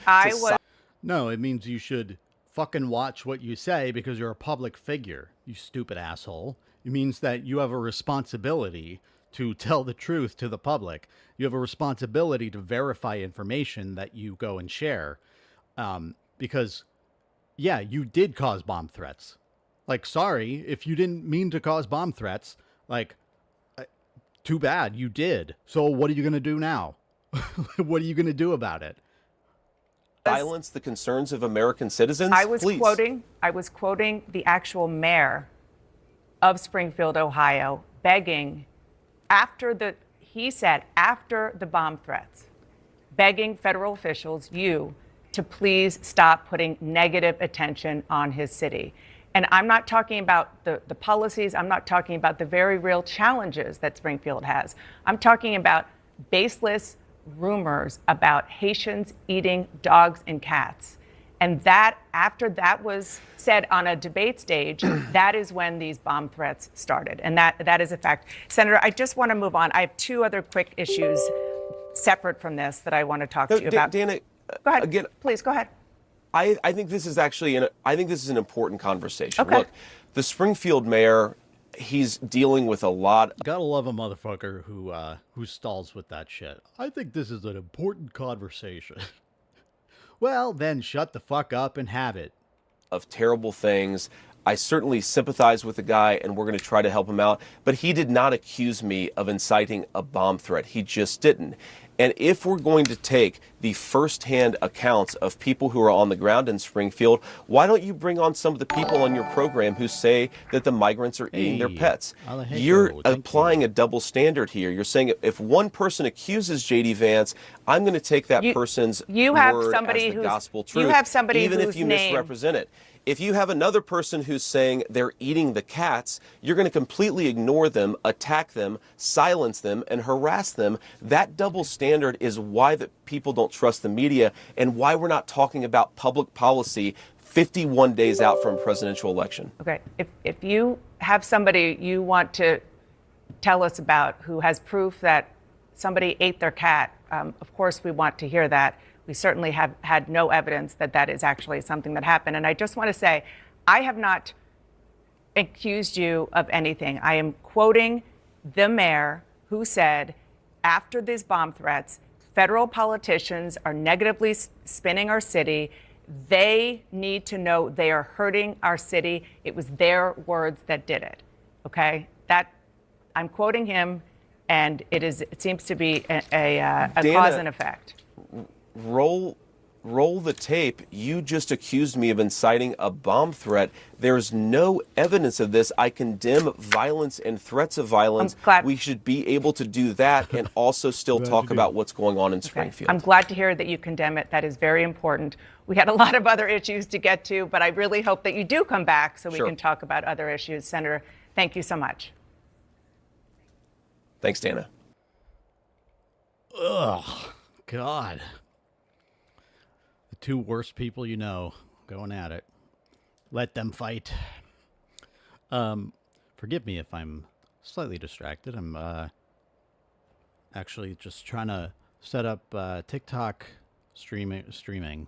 No, it means you should fucking watch what you say because you're a public figure, you stupid asshole. It means that you have a responsibility to tell the truth to the public. You have a responsibility to verify information that you go and share. Because, yeah, you did cause bomb threats. Like, sorry, if you didn't mean to cause bomb threats, like, too bad, you did. So what are you going to do now? What are you going to do about it? Silence the concerns of American citizens? I was quoting the actual mayor of Springfield, Ohio, begging after the bomb threats, begging federal officials, you, to please stop putting negative attention on his city. And I'm not talking about the policies. I'm not talking about the very real challenges that Springfield has. I'm talking about baseless rumors about Haitians eating dogs and cats. And that, after that was said on a debate stage, that is when these bomb threats started. And that is a fact. Senator, I just want to move on. I have two other quick issues separate from this that I want to talk to you about. Dana, go ahead. Again, please go ahead. I think this is actually an important conversation. Okay. Look, the Springfield mayor, he's dealing with a lot. Gotta love a motherfucker who stalls with that shit. I think this is an important conversation. Well, then shut the fuck up and have it. Of terrible things. I certainly sympathize with the guy, and we're going to try to help him out. But he did not accuse me of inciting a bomb threat. He just didn't. And if we're going to take the firsthand accounts of people who are on the ground in Springfield, why don't you bring on some of the people on your program who say that the migrants are eating their pets? You're applying a double standard here. You're saying if one person accuses J.D. Vance, I'm going to take that person's word as the gospel truth, you have somebody even whose if you name misrepresent it. If you have another person who's saying they're eating the cats, you're going to completely ignore them, attack them, silence them, and harass them. That double standard is why that people don't trust the media and why we're not talking about public policy 51 days out from a presidential election. Okay. If you have somebody you want to tell us about who has proof that somebody ate their cat, of course we want to hear that. We certainly have had no evidence that that is actually something that happened. And I just want to say, I have not accused you of anything. I am quoting the mayor who said, after these bomb threats, federal politicians are negatively spinning our city. They need to know they are hurting our city. It was their words that did it. Okay? I'm quoting him, and it seems to be a Dana, cause and effect. Roll the tape. You just accused me of inciting a bomb threat. There's no evidence of this. I condemn violence and threats of violence. We should be able to do that and also still talk about what's going on in Springfield. I'm glad to hear that you condemn it. That is very important. We had a lot of other issues to get to, but I really hope that you do come back so we can talk about other issues. Senator, thank you so much. Thanks, Dana. Ugh, God. The two worst people you know going at it. Let them fight. Forgive me if I'm slightly distracted. I'm actually just trying to set up TikTok streaming,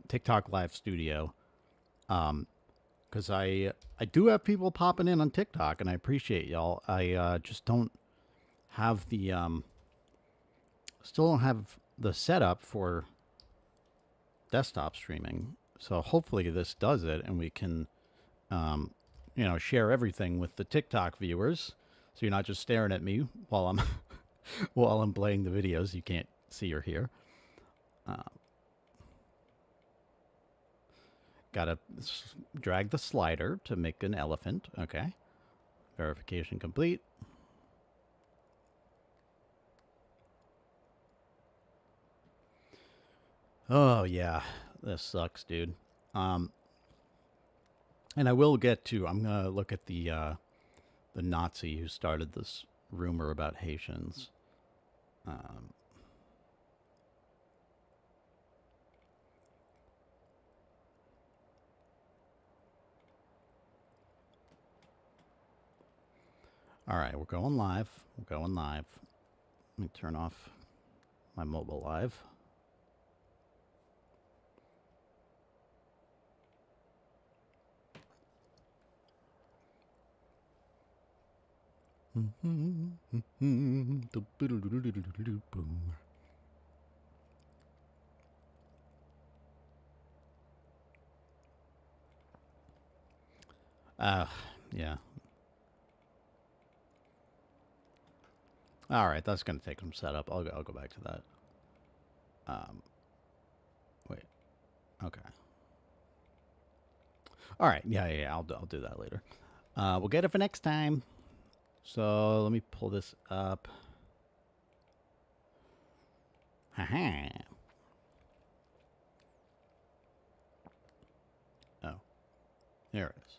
TikTok live studio. Because I do have people popping in on TikTok, and I appreciate y'all. I just don't have the still don't have the setup for desktop streaming. So hopefully this does it, and we can share everything with the TikTok viewers, so you're not just staring at me while I'm playing the videos you can't see or hear. Gotta drag the slider to make an elephant. Okay, verification complete. Oh yeah, this sucks, dude. And I will get to. I'm gonna look at the Nazi who started this rumor about Haitians. All right, we're going live. We're going live. Let me turn off my mobile live. Yeah. All right, that's going to take some setup. I'll go back to that. Wait. Okay. All right. Yeah. I'll do that later. We'll get it for next time. So let me pull this up. Haha. Oh, there it is.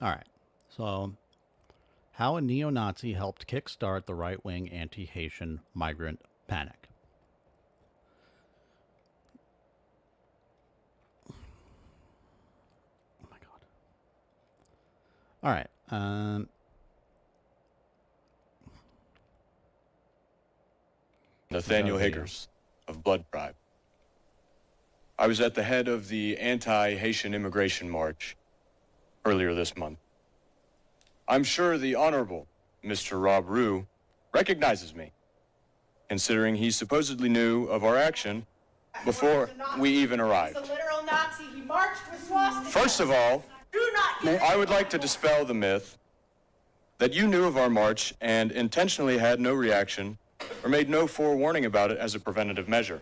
All right. So, how a neo-Nazi helped kickstart the right-wing anti-Haitian migrant panic. Oh my God. All right. Nathaniel Higgers of Blood Tribe. I was at the head of the anti-Haitian immigration march earlier this month. I'm sure the Honorable Mr. Rob Rue recognizes me, considering he supposedly knew of our action before we even arrived. He's a literal Nazi. He marched with swastikas. First of all, I would like to dispel the myth that you knew of our march and intentionally had no reaction or made no forewarning about it as a preventative measure.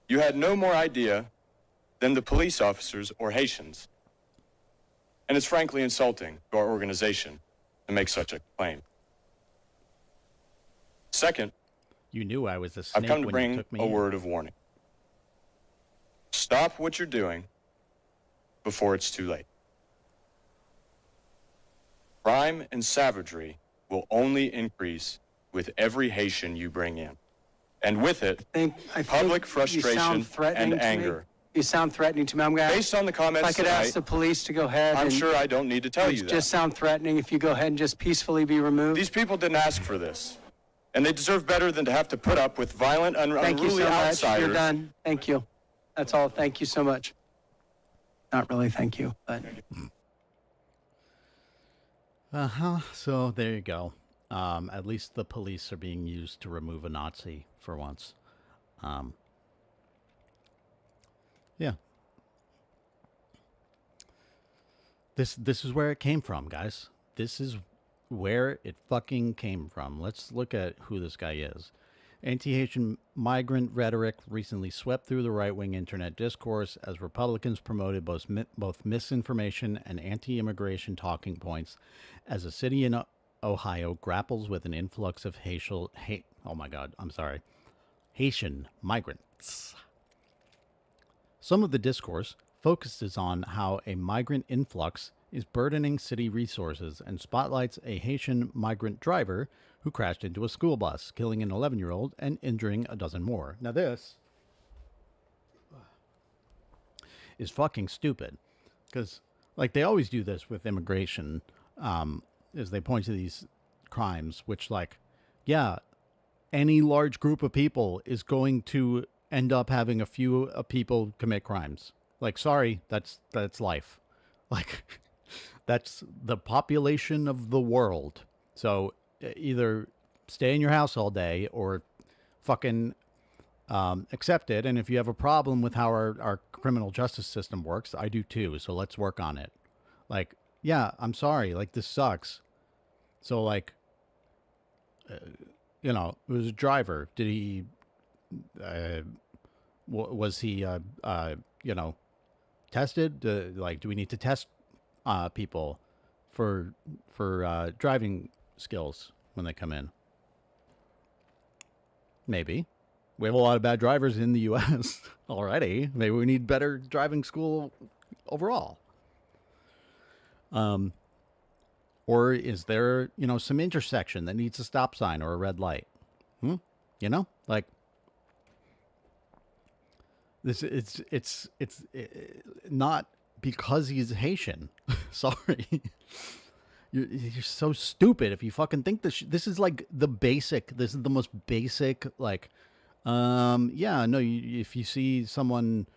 You had no more idea than the police officers or Haitians. And it's frankly insulting to our organization to make such a claim. Second, you knew I was a snake I've come to when you bring took me a in. word of warning. Stop what you're doing before it's too late. Crime and savagery will only increase with every Haitian you bring in. And with it, public frustration and anger. You sound threatening to me. I'm gonna Based on the comments if I could tonight, ask the police to go ahead. I'm and sure I don't need to tell you that. Just sound threatening if you go ahead and just peacefully be removed. These people didn't ask for this. And they deserve better than to have to put up with violent, Thank you unruly so much. outsiders. You're done. Thank you. That's all. Thank you so much. Not really thank you, but... So there you go. At least the police are being used to remove a Nazi for once. Yeah. This is where it came from, guys. This is where it fucking came from. Let's look at who this guy is. Anti-Haitian migrant rhetoric recently swept through the right-wing internet discourse as Republicans promoted both misinformation and anti-immigration talking points as a city in Ohio grapples with an influx of Haitian migrants. Some of the discourse focuses on how a migrant influx is burdening city resources and spotlights a Haitian migrant driver who crashed into a school bus, killing an 11-year-old and injuring a dozen more. Now this is fucking stupid because, like, they always do this with immigration, is they point to these crimes, which, like, yeah, any large group of people is going to end up having a few people commit crimes. Like, sorry, that's life. Like, that's the population of the world. So either stay in your house all day or fucking accept it. And if you have a problem with how our criminal justice system works, I do too. So let's work on it. Like, yeah, I'm sorry. Like, this sucks. So, like, it was a driver. Did he, was he, tested? Like, do we need to test people for driving skills when they come in? Maybe. We have a lot of bad drivers in the U.S. already. Maybe we need better driving school overall. Or is there, some intersection that needs a stop sign or a red light? Like, this, it's not because he's Haitian. Sorry. You're so stupid if you fucking think this is like this is the most basic, like, if you see someone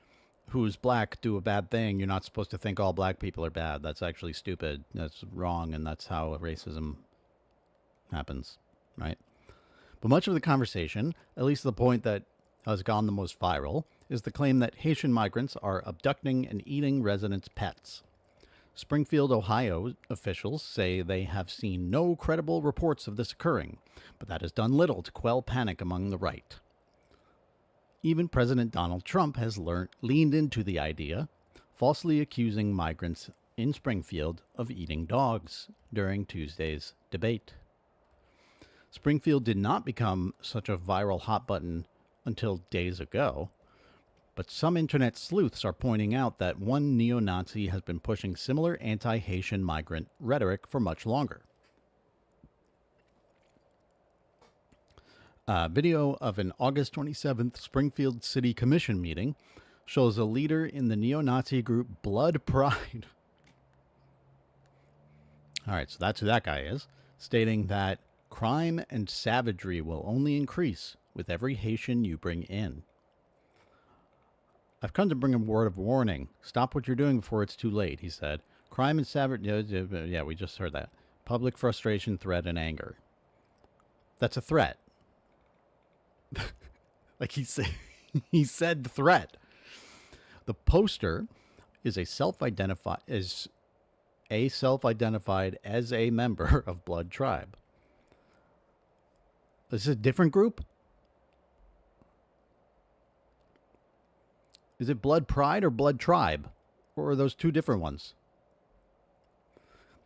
who's black do a bad thing, you're not supposed to think all black people are bad. That's actually stupid. That's wrong, and that's how racism happens, right? But much of the conversation, at least the point that has gone the most viral, is the claim that Haitian migrants are abducting and eating residents' pets. Springfield, Ohio officials say they have seen no credible reports of this occurring, but that has done little to quell panic among the right. Even President Donald Trump has leaned into the idea, falsely accusing migrants in Springfield of eating dogs during Tuesday's debate. Springfield did not become such a viral hot button until days ago, but some internet sleuths are pointing out that one neo-Nazi has been pushing similar anti-Haitian migrant rhetoric for much longer. A video of an August 27th Springfield City Commission meeting shows a leader in the neo-Nazi group Blood Pride. All right, so that's who that guy is, stating that crime and savagery will only increase with every Haitian you bring in. I've come to bring a word of warning. Stop what you're doing before it's too late, he said. Crime and savagery, yeah, we just heard that. Public frustration, threat, and anger. That's a threat. Like he said threat. The poster is self-identified as a member of Blood Tribe. This is a different group? Is it Blood Pride or Blood Tribe? Or are those two different ones?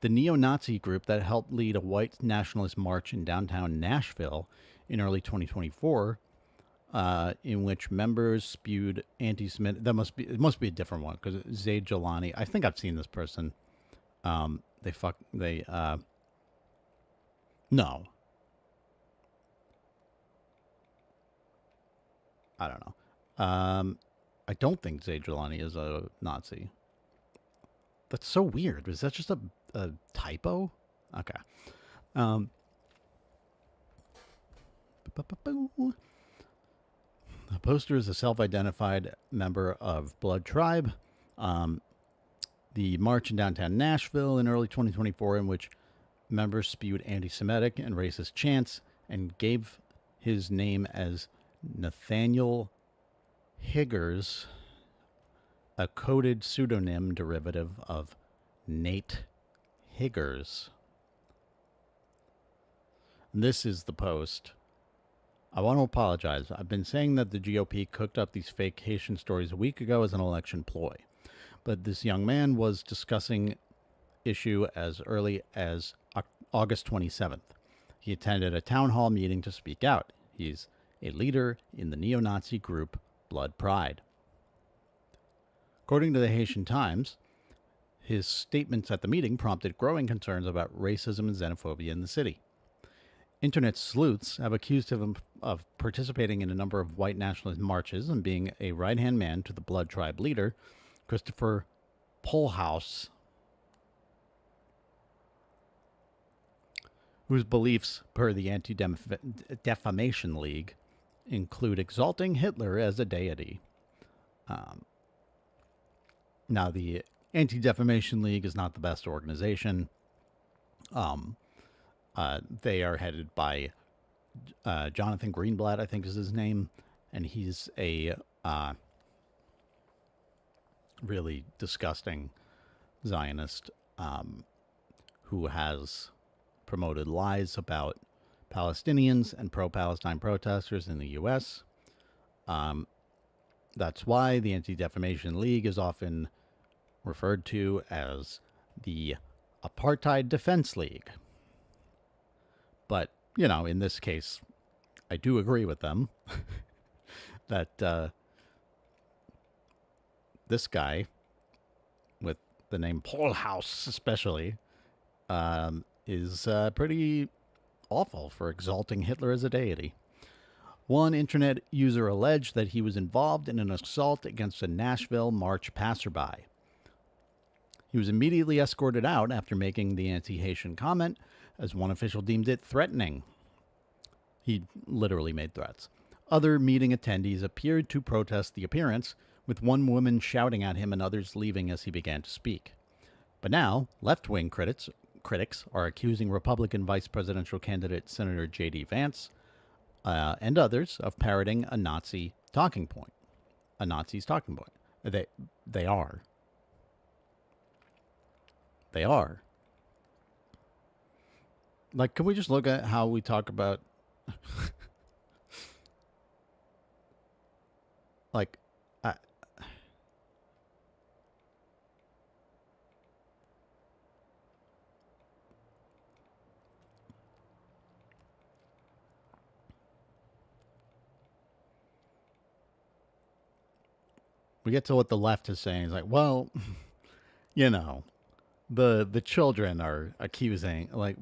The neo-Nazi group that helped lead a white nationalist march in downtown Nashville in early 2024, in which members spewed anti-Semitic. It must be a different one because Zaid Jilani. I think I've seen this person. No. I don't know. I don't think Zaid Jilani is a Nazi. That's so weird. Was that just a typo? Okay. The poster is a self-identified member of Blood Tribe. The march in downtown Nashville in early 2024, in which members spewed anti-Semitic and racist chants and gave his name as Nathaniel Higgers, a coded pseudonym derivative of Nate Higgers. This is the post. I want to apologize. I've been saying that the GOP cooked up these fake Haitian stories a week ago as an election ploy. But this young man was discussing issue as early as August 27th. He attended a town hall meeting to speak out. He's a leader in the neo-Nazi group Blood Pride. According to the Haitian Times, his statements at the meeting prompted growing concerns about racism and xenophobia in the city. Internet sleuths have accused him of participating in a number of white nationalist marches and being a right-hand man to the Blood Tribe leader, Christopher Polhouse, whose beliefs, per the Anti-Defamation League, include exalting Hitler as a deity. Now, the Anti-Defamation League is not the best organization. They are headed by Jonathan Greenblatt, I think is his name, and he's a really disgusting Zionist who has promoted lies about Palestinians and pro-Palestine protesters in the U.S. That's why the Anti-Defamation League is often referred to as the Apartheid Defense League. But, you know, in this case, I do agree with them that this guy, with the name Polhouse especially, is pretty awful for exalting Hitler as a deity. One internet user alleged that he was involved in an assault against a Nashville march passerby. He was immediately escorted out after making the anti-Haitian comment, as one official deemed it threatening. He literally made threats. Other meeting attendees appeared to protest the appearance, with one woman shouting at him and others leaving as he began to speak. But now, left-wing critics are accusing Republican vice presidential candidate Senator J.D. Vance and others of parroting a Nazi talking point. A Nazi's talking point. They are. They are. Like, can we just look at how we talk about... like, We get to what the left is saying. It's like, well, you know, the children are accusing, like,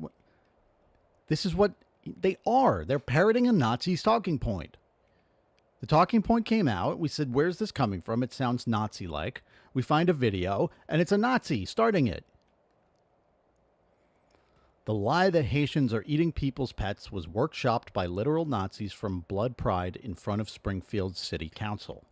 this is what they are. They're parroting a Nazi's talking point. The talking point came out. We said, where's this coming from? It sounds Nazi-like. We find a video, and it's a Nazi starting it. The lie that Haitians are eating people's pets was workshopped by literal Nazis from Blood Pride in front of Springfield City Council.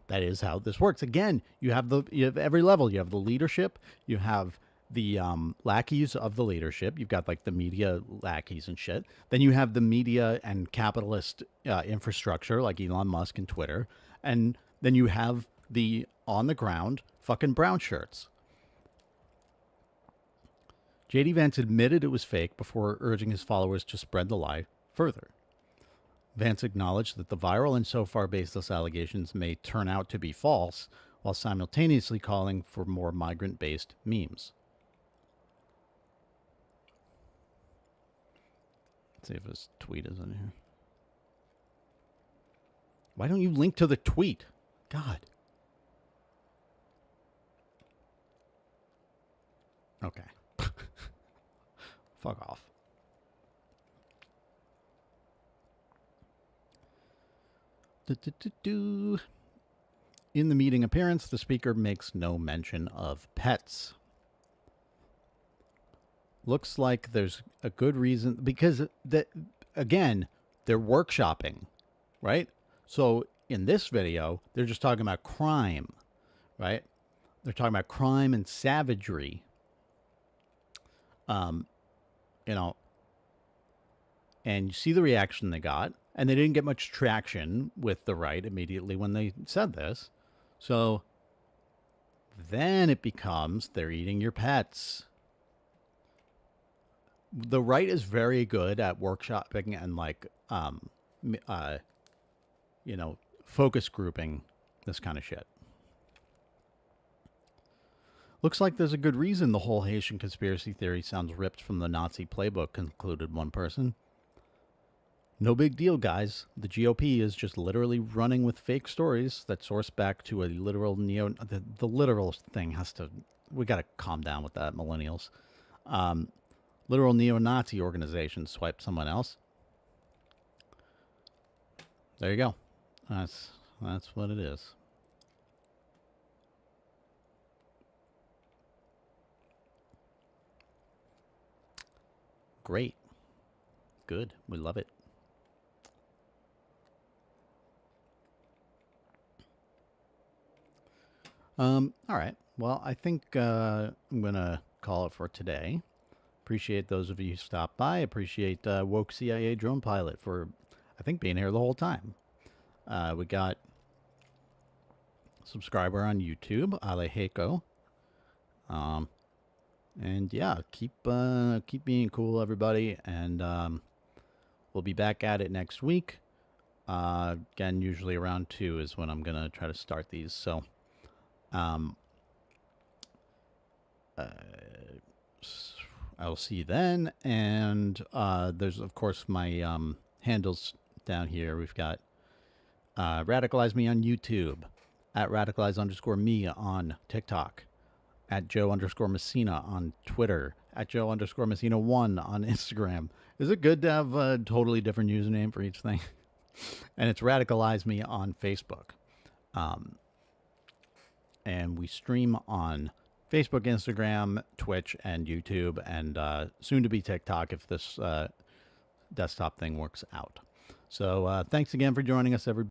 That is how this works. Again, you have every level. You have the leadership. You have the lackeys of the leadership. You've got like the media lackeys and shit. Then you have the media and capitalist infrastructure like Elon Musk and Twitter. And then you have the on the ground fucking brown shirts. J.D. Vance admitted it was fake before urging his followers to spread the lie further. Vance acknowledged that the viral and so far baseless allegations may turn out to be false, while simultaneously calling for more migrant-based memes. Let's see if his tweet is in here. Why don't you link to the tweet? God. Okay. Fuck off. In the meeting appearance, the speaker makes no mention of pets. Looks like there's a good reason, because again, they're workshopping, right? So in this video, they're just talking about crime, right? They're talking about crime and savagery. You know, and you see the reaction they got, and they didn't get much traction with the right immediately when they said this. So then it becomes they're eating your pets. The right is very good at workshopping and like, you know, focus grouping this kind of shit. Looks like there's a good reason the whole Haitian conspiracy theory sounds ripped from the Nazi playbook, concluded one person. No big deal, guys. The GOP is just literally running with fake stories that source back to a literal the literal thing has to... We got to calm down with that, millennials. Literal neo-Nazi organization swiped someone else. There you go. That's what it is. Great. Good. We love it. All right. Well, I think I'm going to call it for today. Appreciate those of you who stopped by. Appreciate Woke CIA Drone Pilot for, I think, being here the whole time. We got a subscriber on YouTube, Alejeko. And yeah, keep being cool, everybody. And we'll be back at it next week. Again, usually around 2 is when I'm going to try to start these. So I'll see you then. And there's, of course, my handles down here. We've got Radicalize Me on YouTube, at Radicalize_me on TikTok, at Joe_Messina on Twitter, at Joe_Messina1 on Instagram. Is it good to have a totally different username for each thing? And it's Radicalize Me on Facebook. And we stream on Facebook, Instagram, Twitch, and YouTube, and soon to be TikTok if this desktop thing works out. So thanks again for joining us, everybody.